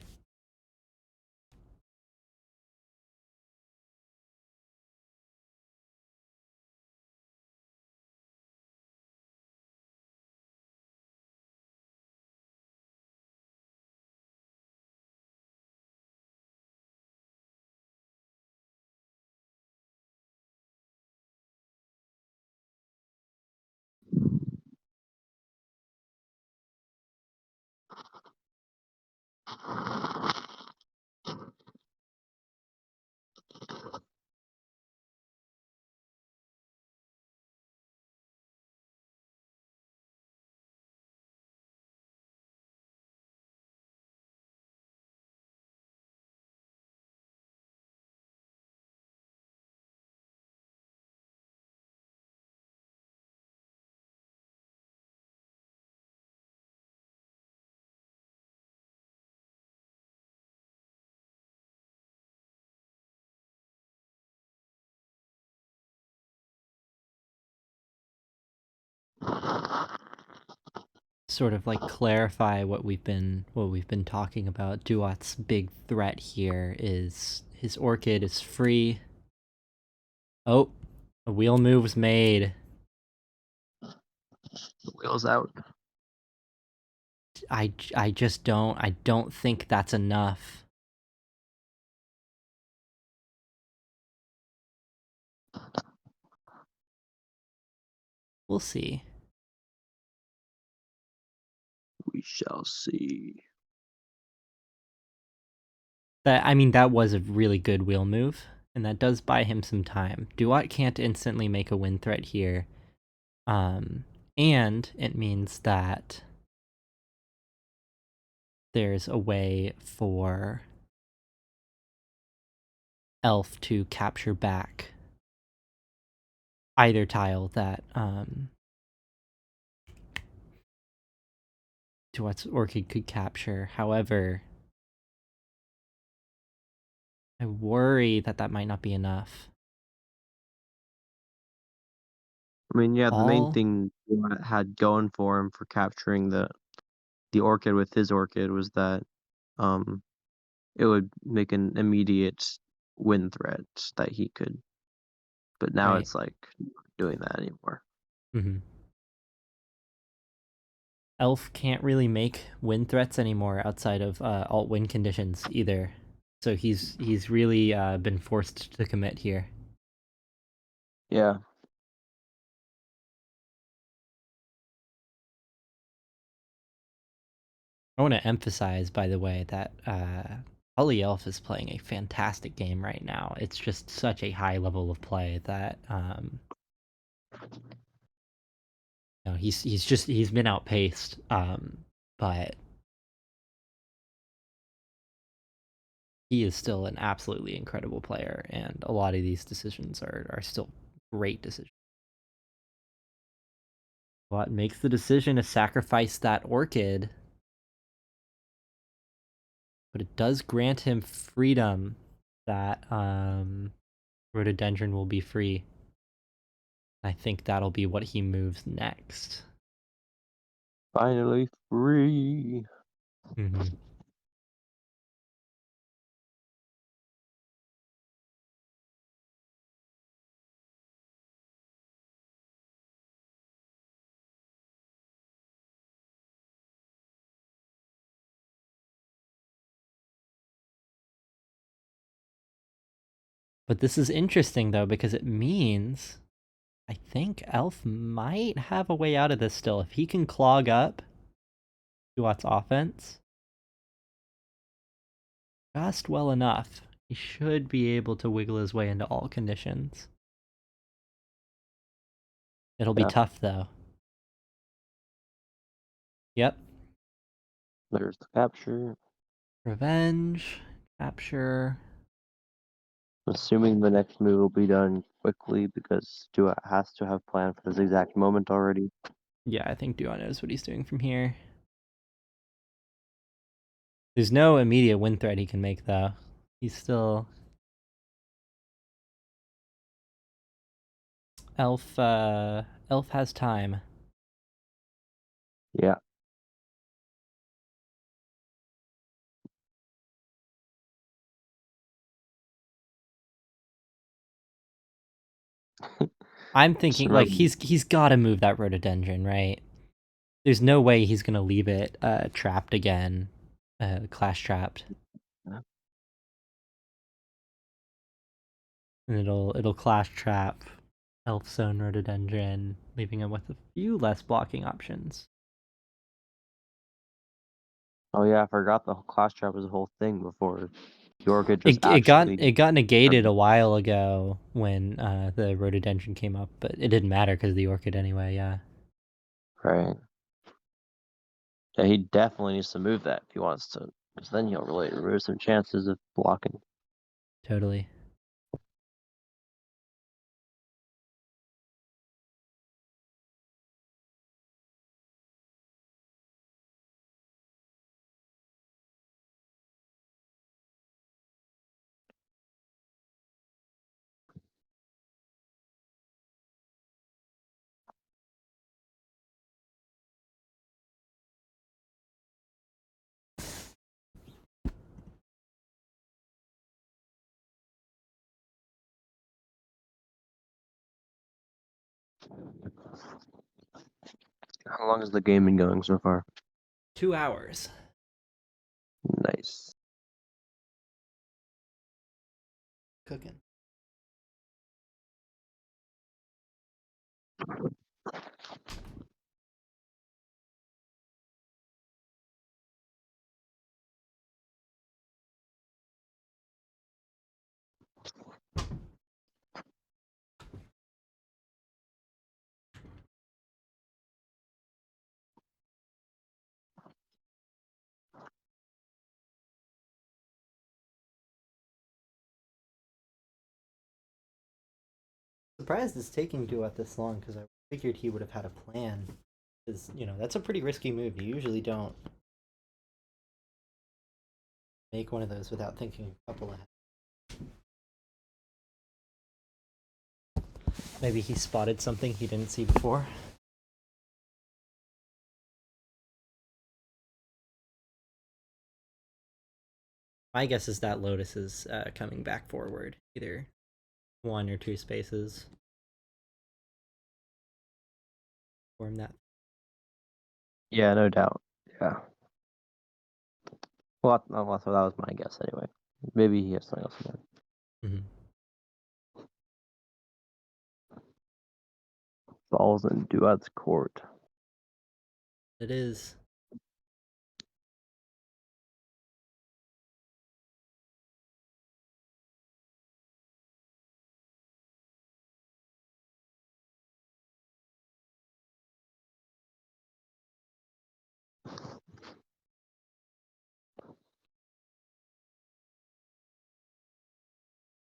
Sort of like clarify what we've been talking about. Duat's big threat here is his Orchid is free. Oh, a wheel move was made. The wheel's out. I just don't think that's enough. We'll see. We shall see. That was a really good wheel move, and that does buy him some time. Duat can't instantly make a win threat here. And it means that there's a way for Elf to capture back either tile that Duat's Orchid could capture. However, I worry that might not be enough. I mean, yeah, the main All thing Duat had going for him for capturing the Orchid with his Orchid was that um it would make an immediate win threat that he could but now Right. it's like not doing that anymore. Mm-hmm. Elf can't really make win threats anymore outside of alt win conditions either. So he's really been forced to commit here. Yeah, I want to emphasize, by the way, that Hollyelf is playing a fantastic game right now. It's just such a high level of play that he's been outpaced, but he is still an absolutely incredible player, and a lot of these decisions are still great decisions. What makes the decision to sacrifice that orchid, but it does grant him freedom that rhododendron will be free. I think that'll be what he moves next. finally free. Mm-hmm. But this is interesting though because it means I think Elf might have a way out of this still if he can clog up Duat's offense just well enough. He should be able to wiggle his way into all conditions. It'll be Yeah, tough though. Yep. there's the capture. Revenge, capture. Assuming the next move will be done quickly because Duat has to have planned for this exact moment already. Yeah, I think Duat knows what he's doing from here. There's no immediate win threat he can make though. He's still Elf has time. Yeah. I'm Just thinking like remember, he's got to move that rhododendron, right? There's no way he's gonna leave it trapped again, clash trapped, and it'll clash trap Elf Zone Rhododendron, leaving him with a few less blocking options. oh yeah, I forgot the clash trap was a whole thing before Yorga just It actually. got negated a while ago when the Rhododendron came up, but it didn't matter because of the Orchid anyway. Yeah, Right. Yeah, he definitely needs to move that if he wants to, because then he'll really remove some chances of blocking. totally. How long has the game been going so far? 2 hours. Nice. Cooking. Surprised it's taking Duat this long because I figured he would have had a plan. Because that's a pretty risky move. You usually don't make one of those without thinking a couple ahead. Maybe he spotted something he didn't see before. My guess is that Lotus is coming back forward either one or two spaces. Form that. Yeah, no doubt. Yeah. Well, that was my guess anyway. Maybe he has something else in mind. Mm-hmm. Balls in Duat's court. It is.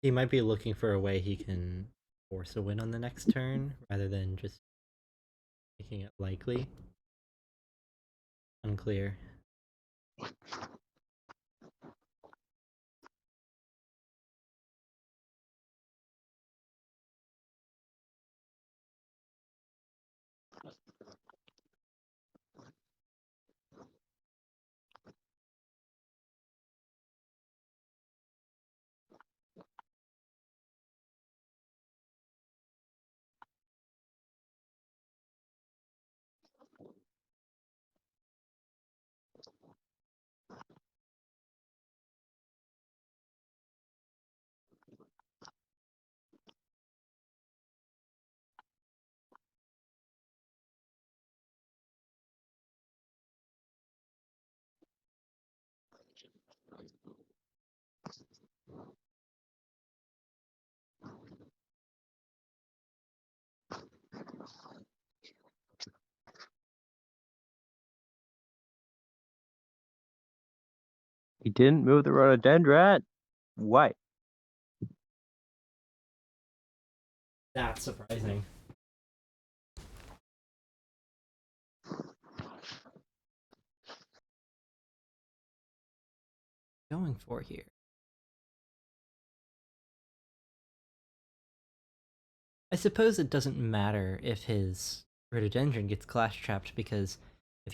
He might be looking for a way he can force a win on the next turn rather than just making it likely. Unclear. He didn't move the rhododendron. Why? That's surprising. Going for here. I suppose it doesn't matter if his rhododendron gets clash trapped because if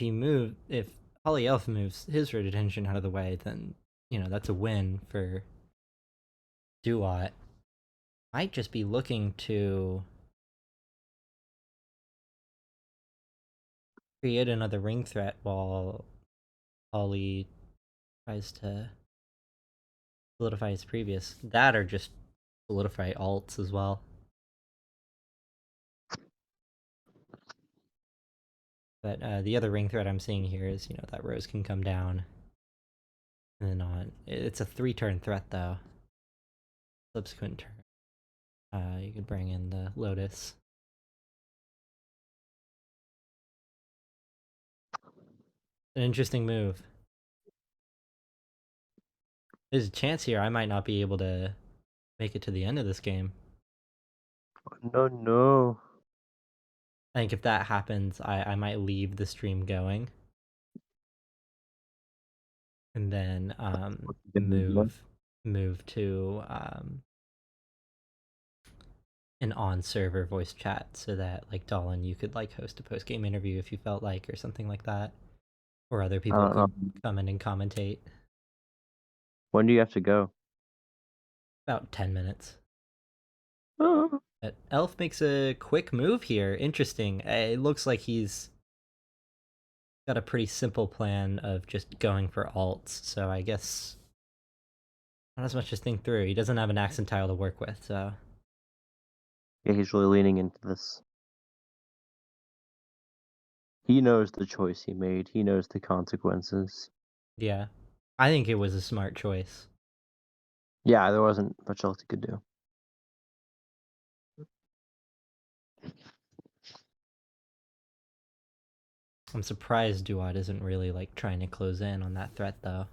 Hollyelf moves his rhododendron out of the way, then that's a win for Duat. Might just be looking to create another ring threat while Holly tries to solidify his previous. That or just solidify alts as well. But the other ring threat I'm seeing here is, that Rose can come down and then on. It's a 3-turn threat though. Subsequent turn. You could bring in the Lotus. An interesting move. There's a chance here I might not be able to make it to the end of this game. No, no. I think if that happens, I might leave the stream going. And then move to an on-server voice chat so that, like, Dolan, you could, like, host a post-game interview if you felt like, or something like that. Or other I people don't know. could come in and commentate. When do you have to go? About 10 minutes. Oh. But Elf makes a quick move here. Interesting. It looks like he's got a pretty simple plan of just going for alts, so I guess not as much to think through. He doesn't have an accent tile to work with, so Yeah, he's really leaning into this. He knows the choice he made. He knows the consequences. yeah. I think it was a smart choice. Yeah, there wasn't much else he could do. I'm surprised Duat isn't really, like, trying to close in on that threat, though.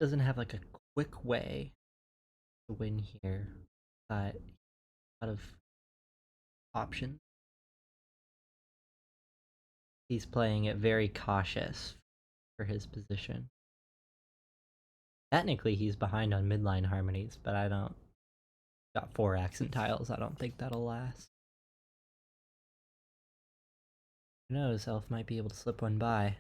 doesn't have like a quick way to win here, but a lot of options. He's playing it very cautious for his position. Technically, he's behind on midline harmonies, but I don't. Got 4 accent tiles. I don't think that'll last. Who knows? Elf might be able to slip one by.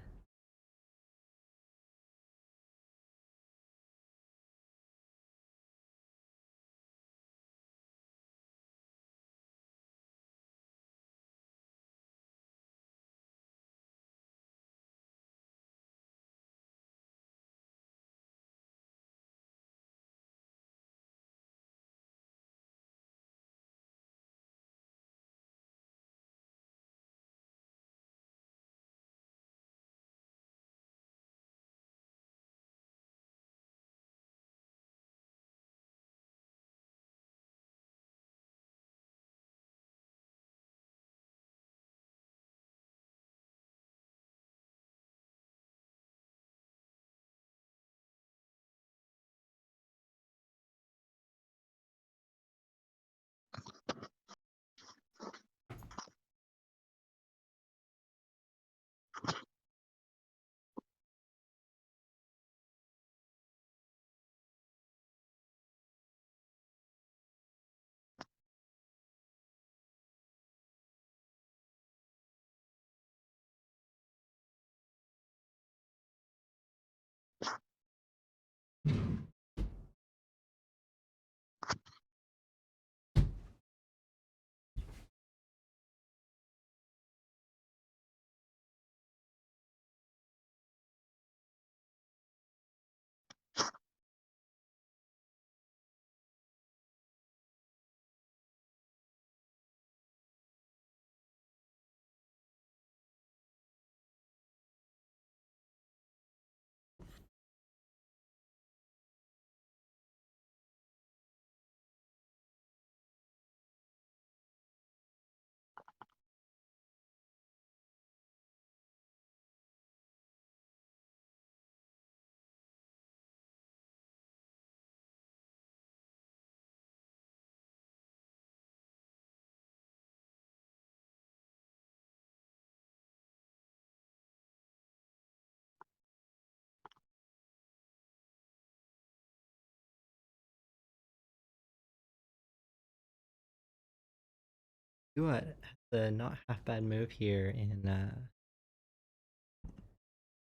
Duat has a not half bad move here in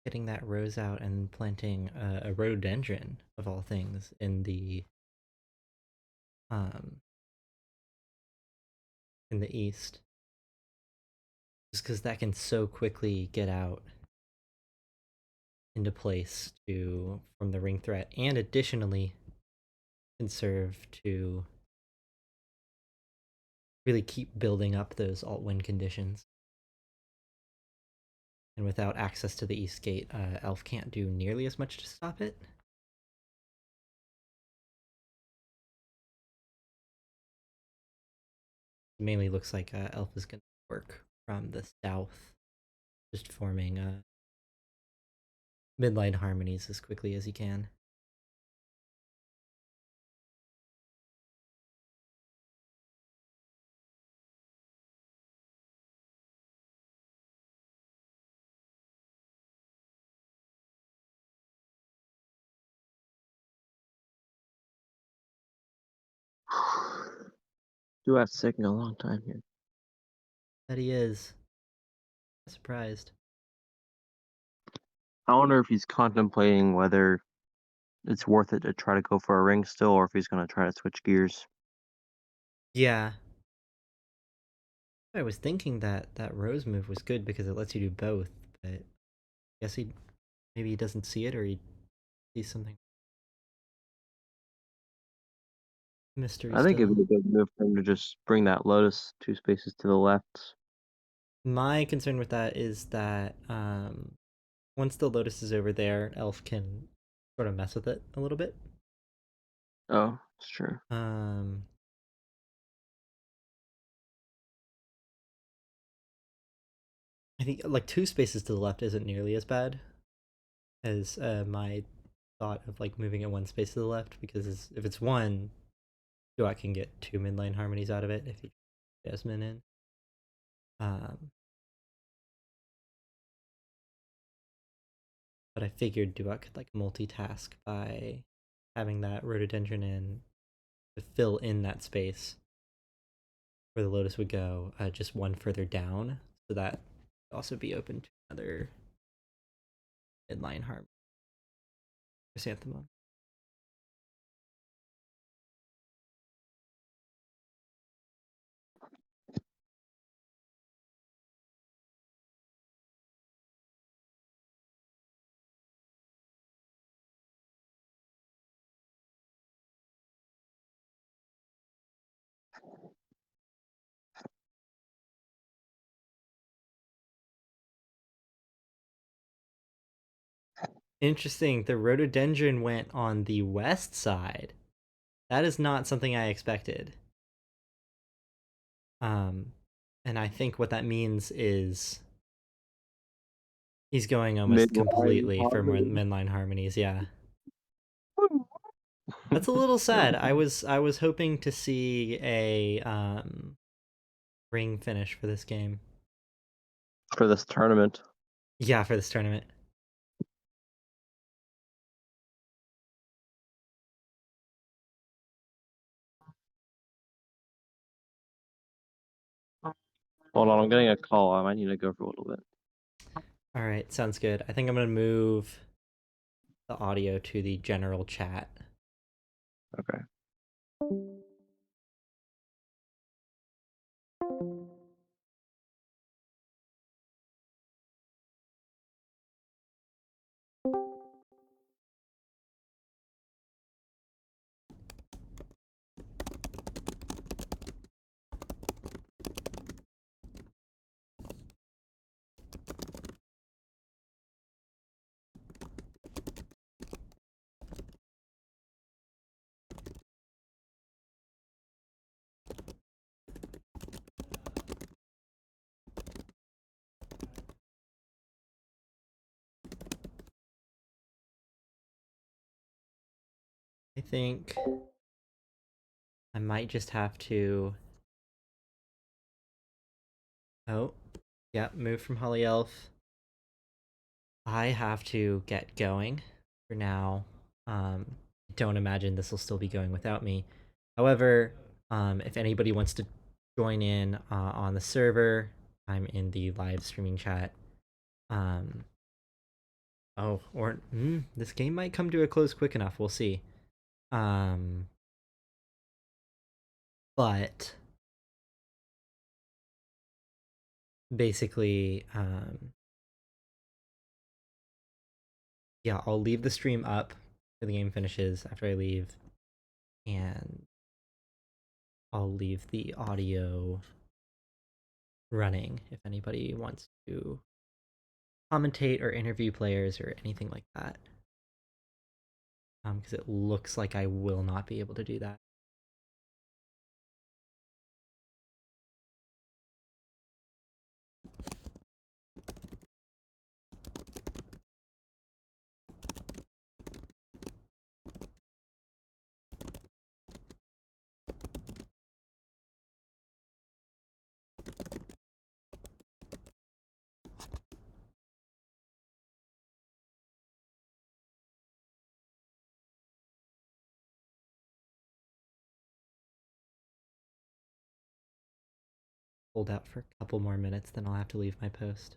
getting that rose out and planting a rhododendron of all things um in the east, just because that can so quickly get out into place to from the ring threat, and additionally can serve to really keep building up those alt win conditions. And without access to the east gate, Elf can't do nearly as much to stop it. It mainly looks like Elf is going to work from the south, just forming midline harmonies as quickly as he can. Duat's taking a long time here. That he is. Surprised. I wonder if he's contemplating whether it's worth it to try to go for a ring still, or if he's going to try to switch gears. Yeah. I was thinking that that rose move was good because it lets you do both, but I guess maybe he doesn't see it, or he sees something. Mystery I think it'd still. be a good move for him to just bring that Lotus 2 spaces to the left. My concern with that is that once the Lotus is over there, Elf can sort of mess with it a little bit. Oh, it's true. I think like 2 spaces to the left isn't nearly as bad as my thought of like moving it one space to the left because if it's one, Duat can get two mid lane harmonies out of it if he Jasmine in. Um, but I figured Duat could like multitask by having that rhododendron in to fill in that space where the Lotus would go, just one further down, so that would also be open to another midline harm chrysanthemum. Interesting. The rhododendron went on the west side. That is not something I expected. Um, and I think what that means is he's going almost Midline completely for more harmony. midline harmonies. Yeah, that's a little sad. I was hoping to see a ring finish for this game. For this tournament. Yeah, for this tournament. Hold on, I'm getting a call. I might need to go for a little bit. All right, sounds good. I think I'm gonna move the audio to the general chat. Okay. I think I might just have to. Oh, yeah, move from Hollyelf. I have to get going for now. Don't imagine this will still be going without me. However, if anybody wants to join in on the server, I'm in the live streaming chat. Um, this game might come to a close quick enough. We'll see. Um, but basically, yeah, I'll leave the stream up till the game finishes after I leave, and I'll leave the audio running if anybody wants to commentate or interview players or anything like that. Because it looks like I will not be able to do that. Hold out for a couple more minutes, then I'll have to leave my post.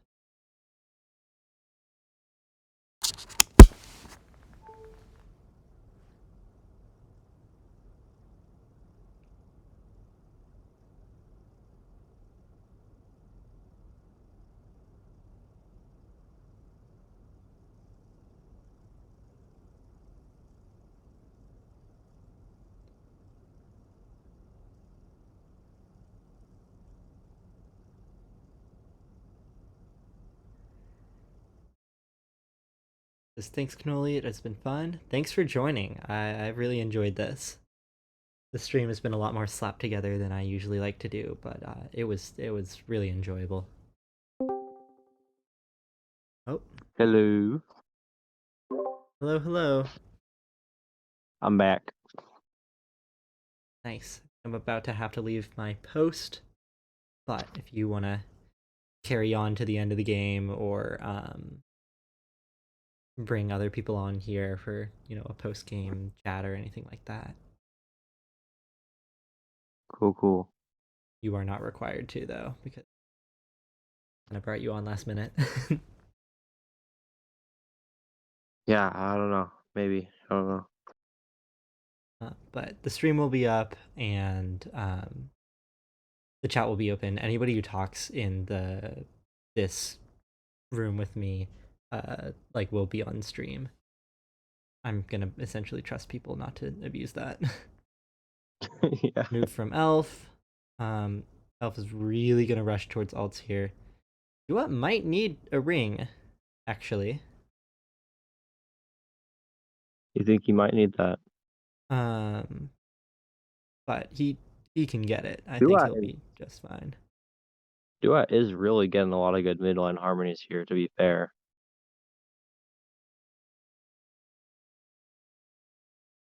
Thanks, Cannoli. It has been fun. Thanks for joining. I really enjoyed this. The stream has been a lot more slapped together than I usually like to do, but it was really enjoyable. Oh, Hello. hello, hello. I'm back. Nice. I'm about to have to leave my post, but if you want to carry on to the end of the game or bring other people on here for a post game chat or anything like that, Cool. you are not required to though because I brought you on last minute. Yeah, I don't know. Maybe. I don't know. But the stream will be up and the chat will be open. Anybody who talks in this room with me, like will be on stream. I'm gonna essentially trust people not to abuse that. Yeah. Move from Elf. Elf is really gonna rush towards alts here. Duat might need a ring, actually. You think he might need that? Um, but he can get it. I think Duat he'll is, be just fine. Duat is really getting a lot of good midline harmonies here, to be fair.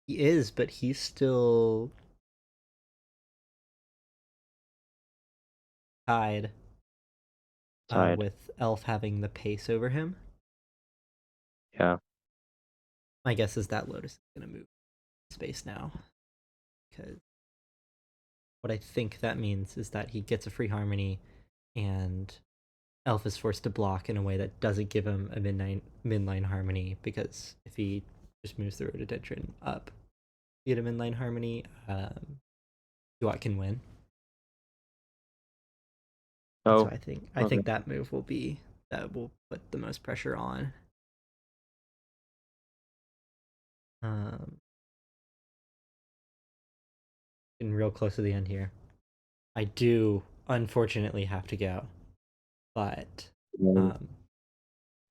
He is, but he's still tied Tied. with Elf having the pace over him. Yeah. My guess is that Lotus is gonna move space now because what I think that means is that he gets a free harmony and Elf is forced to block in a way that doesn't give him a midline harmony because if he just moves the rhododendron up, get a midline harmony, Duat can win. And so Oh, I think okay. that move will put the most pressure on. Um, Getting real close to the end here. I do unfortunately have to go, but Um, um,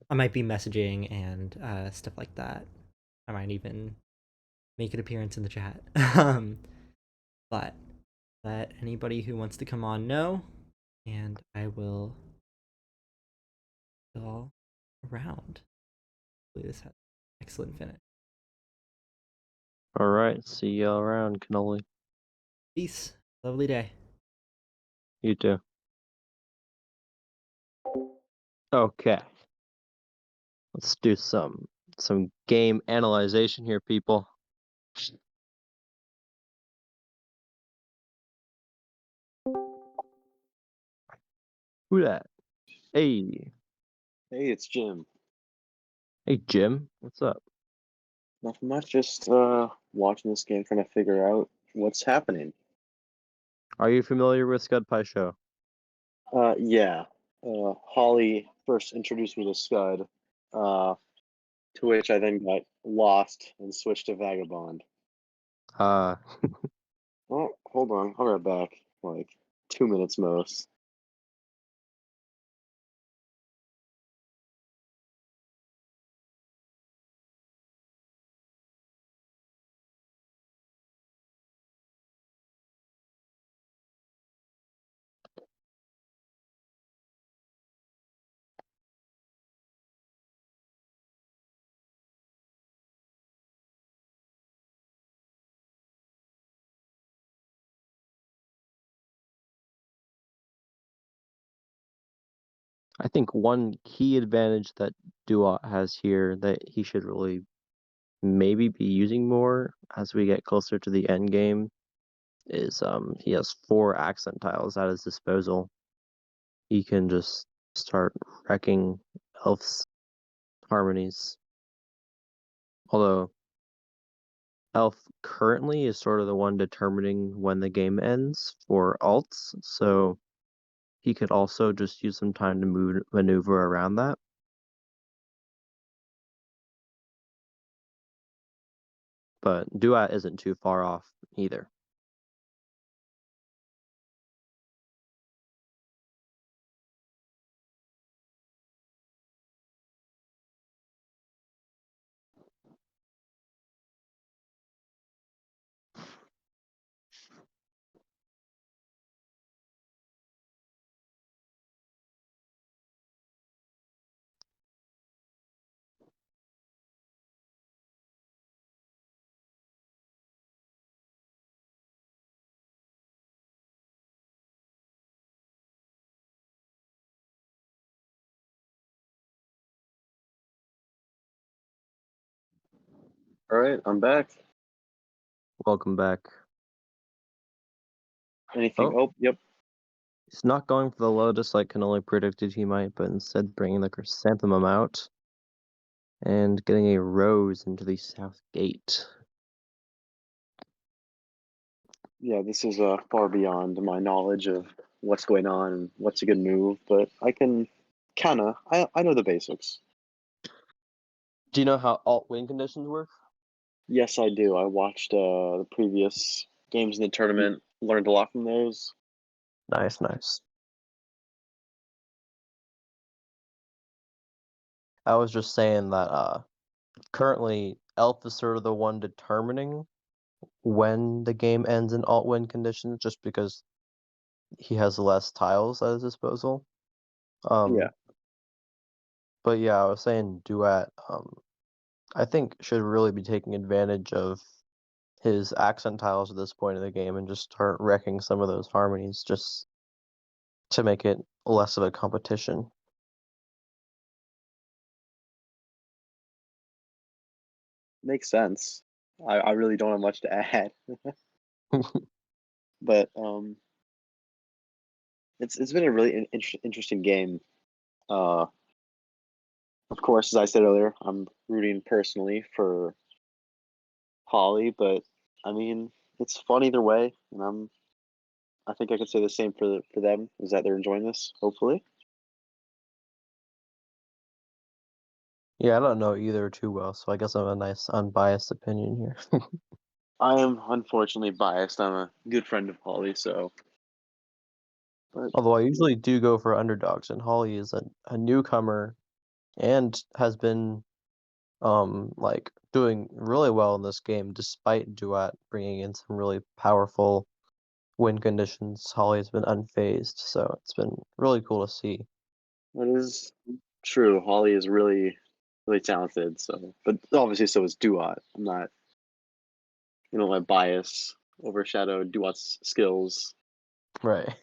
I might be messaging and stuff like that. I might even make an appearance in the chat. But let anybody who wants to come on know, and I will go around. Hopefully this has an excellent finish. all right. See you around, Cannoli. Peace. Lovely day. You too. Okay. Let's do some game analyzation here, people. Who that? Hey. Hey, it's Jim. Hey, Jim. What's up? Nothing much, just watching this game, trying to figure out what's happening. Are you familiar with Skud Pai Sho? Yeah. Holly first introduced me to Scud, to which I then got lost and switched to Vagabond. Uh, Oh, hold on, I'll be right back. Like 2 minutes most. I think one key advantage that Duat has here that he should really maybe be using more as we get closer to the end game is he has 4 accent tiles at his disposal. He can just start wrecking Elf's harmonies. Although Elf currently is sort of the one determining when the game ends for alts, so he could also just use some time to maneuver around that. But Duat isn't too far off either. All right, I'm back. Welcome back. Anything? Oh, Oh, yep. he's not going for the Lotus like Cannoli predicted he might, but instead bringing the Chrysanthemum out and getting a Rose into the South Gate. Yeah, this is far beyond my knowledge of what's going on and what's a good move, but I can I know the basics. Do you know how alt win conditions work? Yes, I do. I watched the previous games in the tournament, learned a lot from those. Nice, nice. I was just saying that currently Elf is sort of the one determining when the game ends in alt win conditions just because he has less tiles at his disposal. Yeah, But yeah, I was saying Duat, I think should really be taking advantage of his accent tiles at this point in the game and just start wrecking some of those harmonies just to make it less of a competition. makes sense. I really don't have much to add, but it's been a really interesting game. Uh, of course, as I said earlier, I'm rooting personally for Holly, but I mean, it's fun either way, and I think I could say the same for them, is that they're enjoying this, hopefully. Yeah, I don't know either too well, so I guess I'm a nice unbiased opinion here. I am unfortunately biased. I'm a good friend of Holly, so but Although I usually do go for underdogs, and Holly is a newcomer and has been like doing really well in this game despite Duat bringing in some really powerful win conditions. Holly has been unfazed, so it's been really cool to see. that is true. Holly is really talented, so but obviously so is Duat. I'm not let bias overshadow Duat's skills. Right.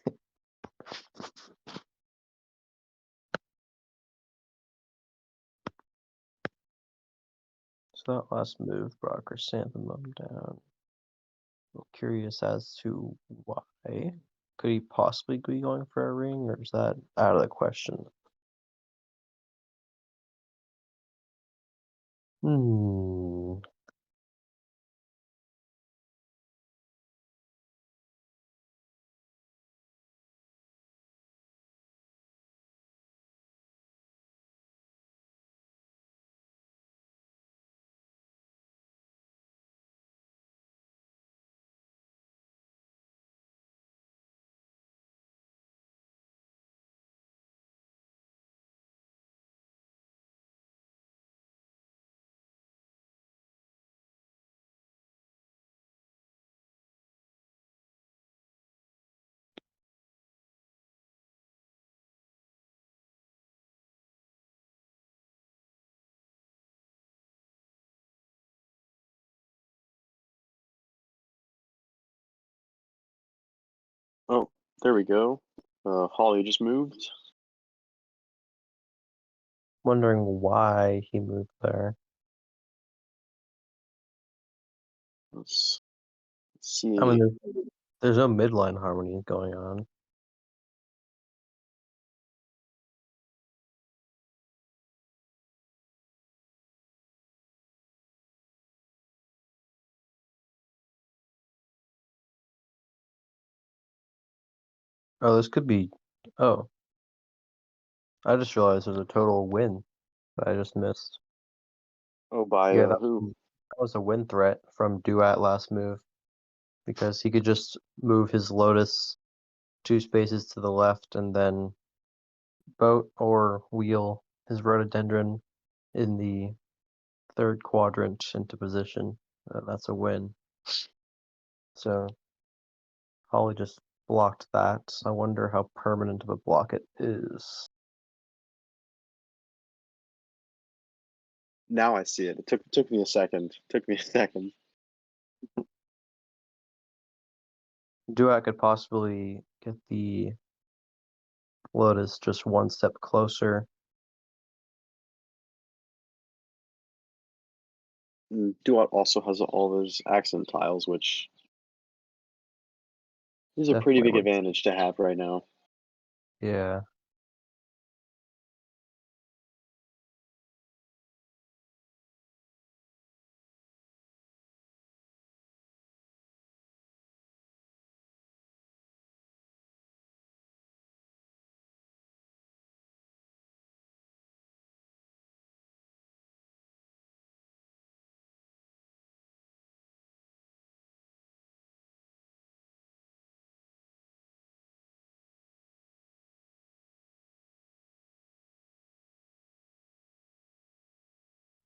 So that last move brought Chrysanthemum down. I'm curious as to why. Could he possibly be going for a ring, or is that out of the question? Hmm. Oh, there we go. Holly just moved. Wondering why he moved there. Let's I mean, see. there's no midline harmony going on. Oh, this could be. Oh, I just realized there's a total win that I just missed. Oh, by Yeah, who? that was a win threat from Duat last move because he could just move his Lotus 2 spaces to the left and then boat or wheel his Rhododendron in the third quadrant into position. That's a win. So Holly just blocked that. I wonder how permanent of a block it is. Now I see it. It took me a second. Took me a second. Duat could possibly get the Lotus just one step closer. Duat also has all those accent tiles, which is a pretty Definitely big works. advantage to have right now. Yeah.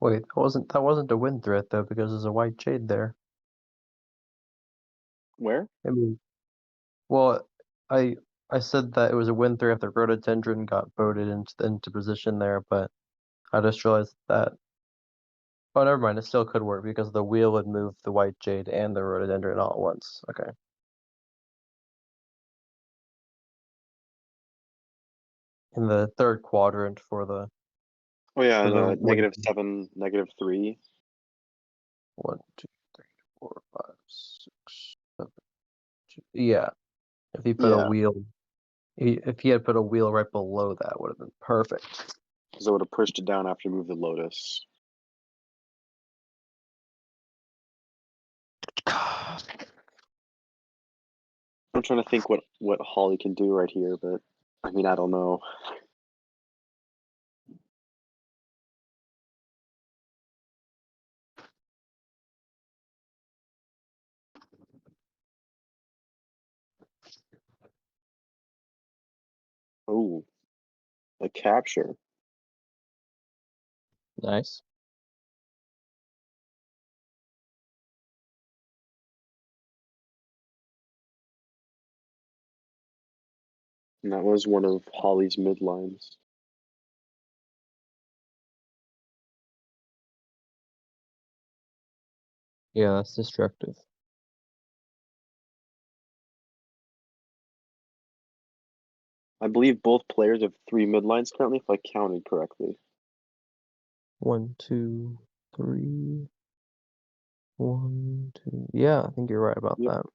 Wait, that wasn't a win threat though, because there's a white jade there. Where? I mean, well, I I said that it was a win threat if the rhododendron got voted into position there, but I just realized that. Oh, never mind. It still could work because the wheel would move the white jade and the rhododendron all at once. Okay. In the third quadrant for the Oh yeah, for the and win. -7, -3. 1, 2, 3, 4, 5, 6, 7. Yeah. If he put a Yeah, wheel, if he had put a wheel right below that, would have been perfect. because I would have pushed it down after you moved the Lotus. I'm trying to think what Holly can do right here, but I mean I don't know. Oh, a capture. Nice. And that was one of Holly's midlines. Yeah, that's destructive. I believe both players have 3 midlines currently, if I counted correctly. 1, 2, 3. 1, 2. Yeah, I think you're right about Yep. that.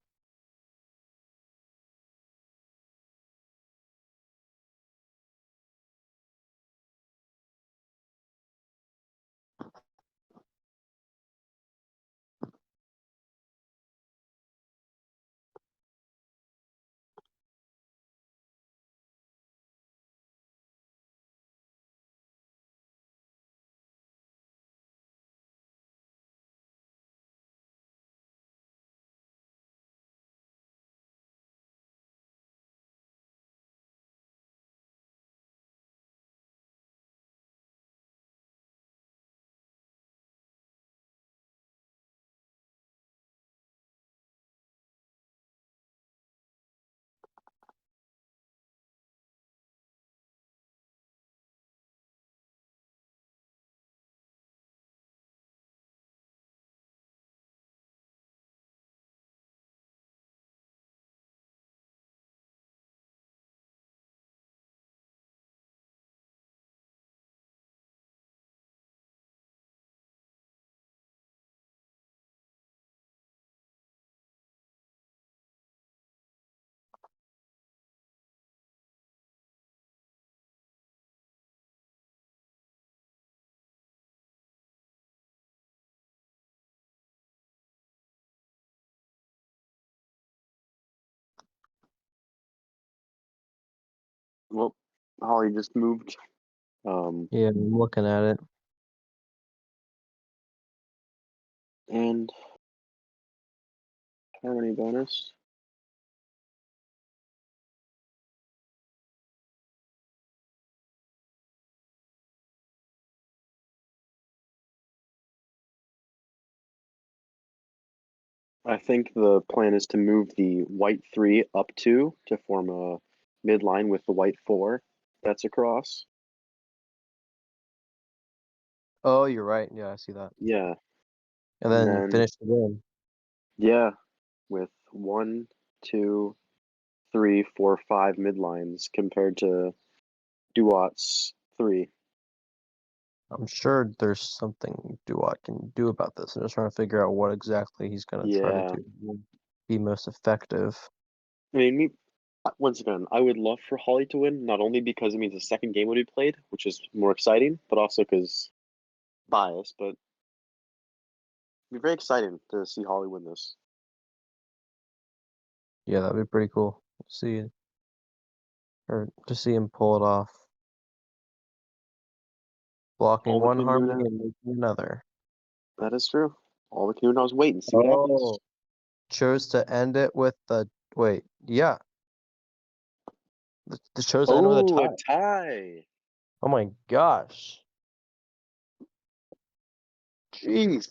Well, Holly just moved. Um, Yeah, I'm looking at it. and harmony bonus. I think the plan is to move the white 3 up 2 to form a midline with the white 4 that's across. Oh, you're right. Yeah, I see that. Yeah, And and then then finish the game. yeah, with 1, 2, 3, 4, 5 midlines compared to Duat's 3. I'm sure there's something Duat can do about this. I'm just trying to figure out what exactly he's going to try to Yeah. do to be most effective. I mean, once again, I would love for Holly to win, not only because it means the second game would be played, which is more exciting, but also because bias. But it'd be very exciting to see Holly win this. Yeah, that'd be pretty cool. See, or to see him pull it off. Blocking All we one can do harmony now. and making another. That is true. All we can do now is wait and see what happens. Oh, chose to end it with the wait. Yeah, the chose to end with a Oh, a tie. tie. Oh my gosh. Jeez.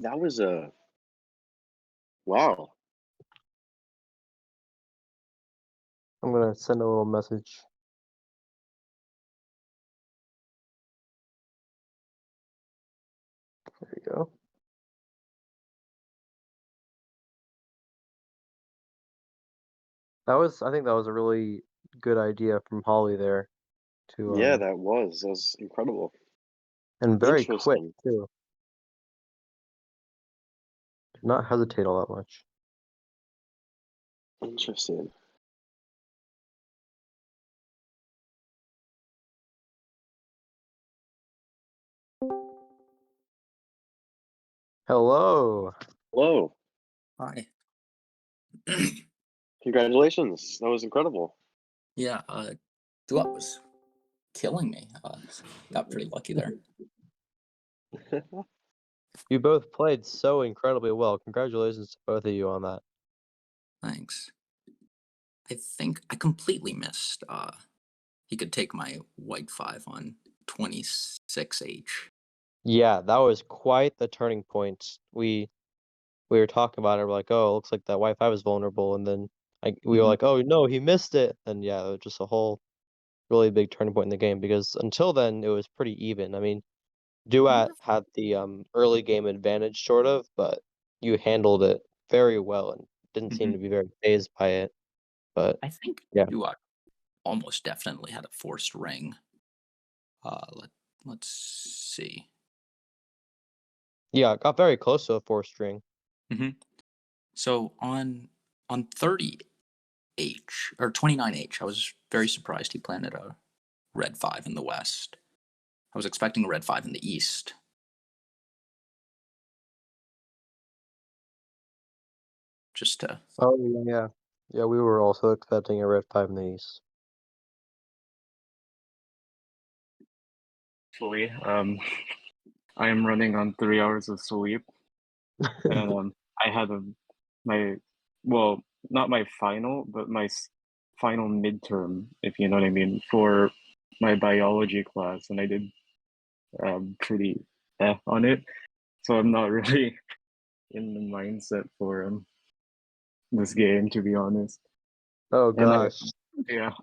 That was a wow. I'm gonna send a little message. There you go. I think that was a really good idea from Holly there to Yeah, that was incredible. and very quick Interesting. too. Did not hesitate all that much. Interesting. Hello. Hello. Hi. Congratulations. That was incredible. Yeah, Duat was killing me. Got pretty lucky there. You both played so incredibly well. Congratulations to both of you on that. Thanks. I think I completely missed. He could take my white 5 on 26H. Yeah, that was quite the turning point. We were talking about it. We're like, oh, it looks like that Wi-Fi was vulnerable, and then we were like, oh no, he missed it. And yeah, it was just a whole really big turning point in the game because until then it was pretty even. I mean, Duat had the early game advantage sort of, but you handled it very well and didn't seem to be very phased by it. But I think yeah, Duat almost definitely had a forced ring. Let's see. yeah, it got very close to a 4 string. So on 30H or 29H, I was very surprised he planted a red 5 in the west. I was expecting a red 5 in the east. Just to Oh yeah, yeah, we were also expecting a red 5 in the east. Actually, I am running on 3 hours of sleep, and I had well, not my final, but my final midterm, if you know what I mean, for my biology class, and I did pretty on it, so I'm not really in the mindset for this game, to be honest. Oh And gosh.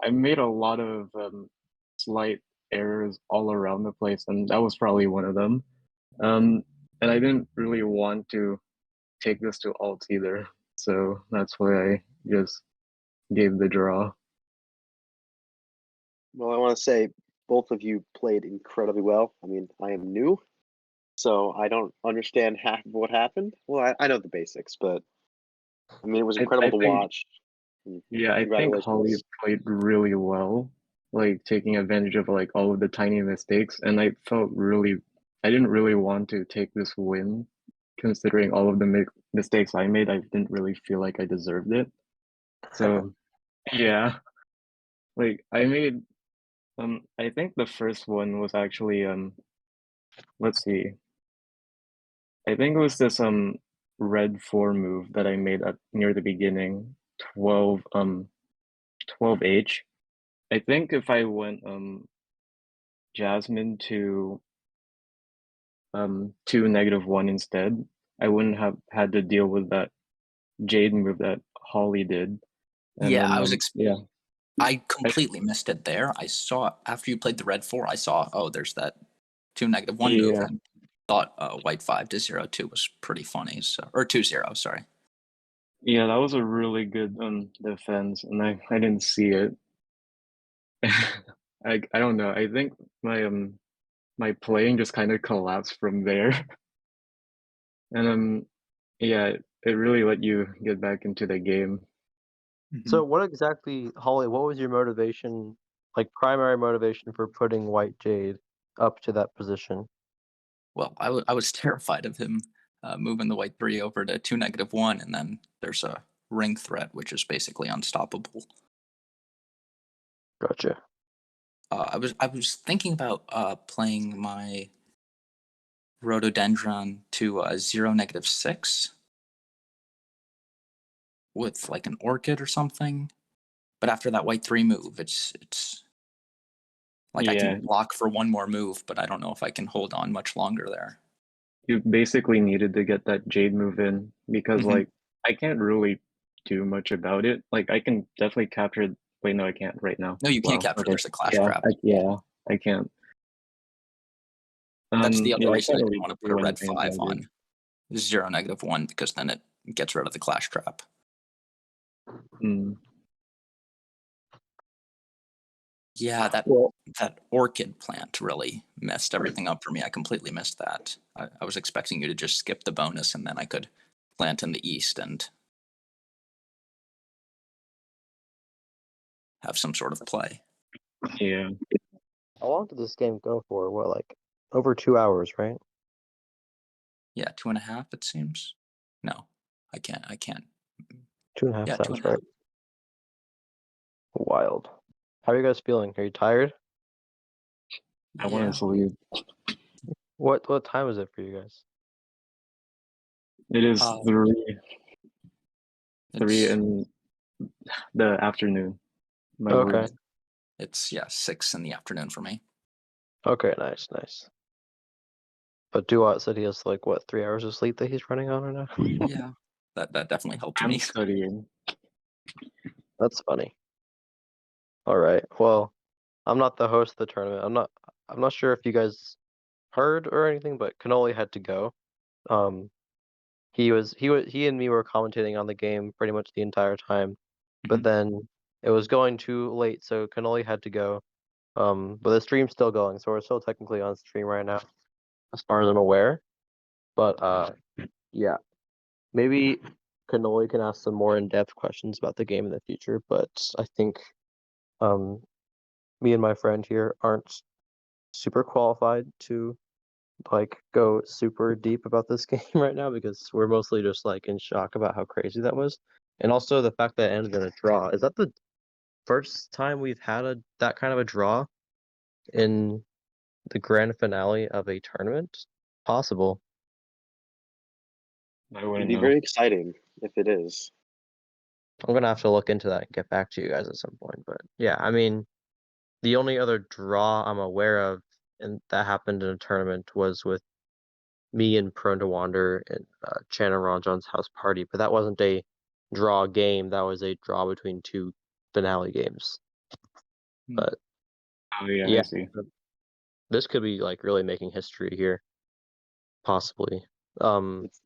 I made a lot of slight errors all around the place, and that was probably one of them. And I didn't really want to take this to alt either, so that's why I just gave the draw. Well, I want to say both of you played incredibly well. I mean, I am new, so I don't understand half of what happened. Well, I know the basics, but I mean, it was incredible I to think, watch. yeah, I think Holly Congratulations. played really well, like taking advantage of like all of the tiny mistakes, and I didn't really want to take this win, considering all of the mistakes I made. I didn't really feel like I deserved it. So yeah, like I made I think the first one was actually let's see. I think it was this red 4 move that I made at near the beginning, 12H. I think if I went Jasmine to -1 instead, I wouldn't have had to deal with that Jade move that Holly did. And yeah, then I was yeah. I completely missed it there. I saw after you played the red 4, I saw, oh, there's that 2 -1 move, Yeah, and thought white 5 to 0-2 was pretty funny. So, or 2-0, sorry. yeah, that was a really good defense, and I didn't see it. I don't know. I think my playing just kind of collapsed from there, and yeah, it really let you get back into the game. So what exactly, Holly, what was your motivation, like primary motivation for putting White Jade up to that position? Well, I was terrified of him moving the white 3 over to 2 -1, and then there's a ring threat, which is basically unstoppable. Gotcha. I was thinking about playing my rhododendron to 0 -6 with like an orchid or something. But after that white 3 move, it's like I Yeah, can block for one more move, but I don't know if I can hold on much longer there. you basically needed to get that Jade move in because Hmm. like I can't really do much about it. Like I can definitely capture. Wait, no, I can't right now. No, you can't Wow. capture. Okay. There's a clash Yeah. trap. I can't. That's the other Yeah, I reason can't I didn't really want to put a do red anything 5 about it. on 0 -1 because then it gets rid of the clash trap. Mm. Yeah, Well, that orchid plant really messed everything up for me. I completely missed that. I was expecting you to just skip the bonus and then I could plant in the east and have some sort of play. Yeah. how long did this game go for? What, like over 2 hours, right? Yeah, 2.5 it seems. No, I can't. 2.5 Yeah, two sounds and a half. right. Wild. How are you guys feeling? Are you tired? I want Yeah. to sleep. What time is it for you guys? It is Uh, 3 it's in the afternoon. My Okay. words. it's 6 in the afternoon for me. Okay, nice. But Duat said he has like what, 3 hours of sleep that he's running on right now? Yeah, that definitely helped I'm me. studying. That's funny. All right. Well, I'm not the host of the tournament. I'm not sure if you guys heard or anything, but Cannoli had to go. Um, he and me were commentating on the game pretty much the entire time, but Mhm. then it was going too late, so Cannoli had to go. But the stream's still going, so we're still technically on stream right now, as far as I'm aware. But yeah, maybe Cannoli can ask some more in-depth questions about the game in the future. But I think um, me and my friend here aren't super qualified to like go super deep about this game right now because we're mostly just like in shock about how crazy that was. And also the fact that it ended in a draw. Is that the first time we've had that kind of a draw in the grand finale of a tournament? Possible. I It'd wouldn't be know. very exciting if it is. I'm gonna have to look into that and get back to you guys at some point. But yeah, I mean, the only other draw I'm aware of and that happened in a tournament was with me and Prone to Wander and Chan and Ron John's house party, but that wasn't a draw game. That was a draw between two finale games. Hmm. But Oh yeah, I yeah, see. this could be like really making history here, possibly. Um, It's,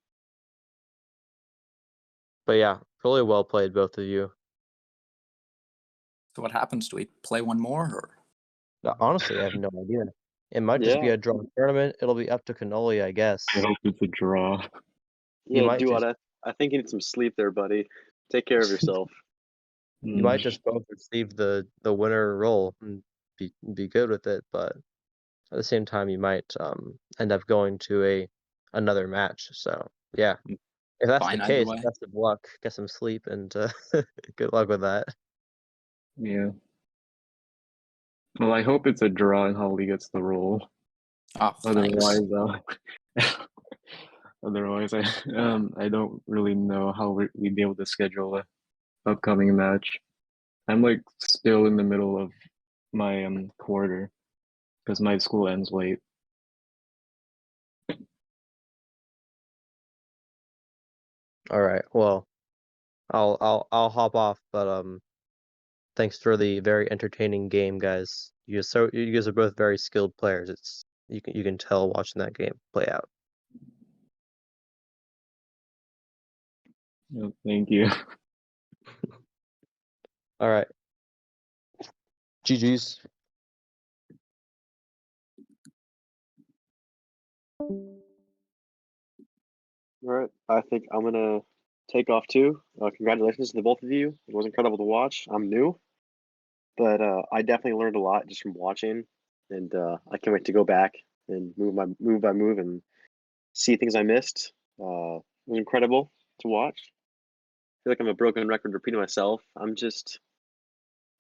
but yeah, really well played, both of you. So what happens? Do we play one more? Or? Honestly, I have no idea. It might just be yeah, a draw tournament. It'll be up to Cannoli, I guess. I hope it's a draw. You yeah, might Duat, just I think you need some sleep there, buddy. Take care of yourself. you might Mm. just both receive the winner role and be good with it, but at the same time, you might end up going to another match. So yeah, if that's the Fine either case, way. best of luck. Get some sleep and good luck with that. Yeah. Well, I hope it's a draw and Holly gets the role. Oh, thanks. Otherwise, otherwise, I don't really know how we'd be able to schedule a upcoming match. I'm like still in the middle of my quarter because my school ends late. All right. Well, I'll hop off, but Thanks for the very entertaining game, guys. You guys are both very skilled players. You can tell watching that game play out. Oh, thank you. All right. GG's. All right, I think I'm gonna take off too. Congratulations to the both of you. It was incredible to watch. I'm new, but I definitely learned a lot just from watching, and I can't wait to go back and move by move and see things I missed. It was incredible to watch. I feel like I'm a broken record repeating myself. It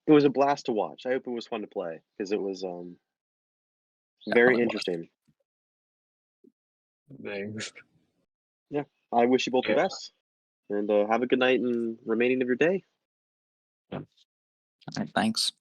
was a blast to watch. I hope it was fun to play because it was very Definitely was. interesting. Thanks. Yeah, I wish you both the Yeah. best, and have a good night and remaining of your day. All right, thanks.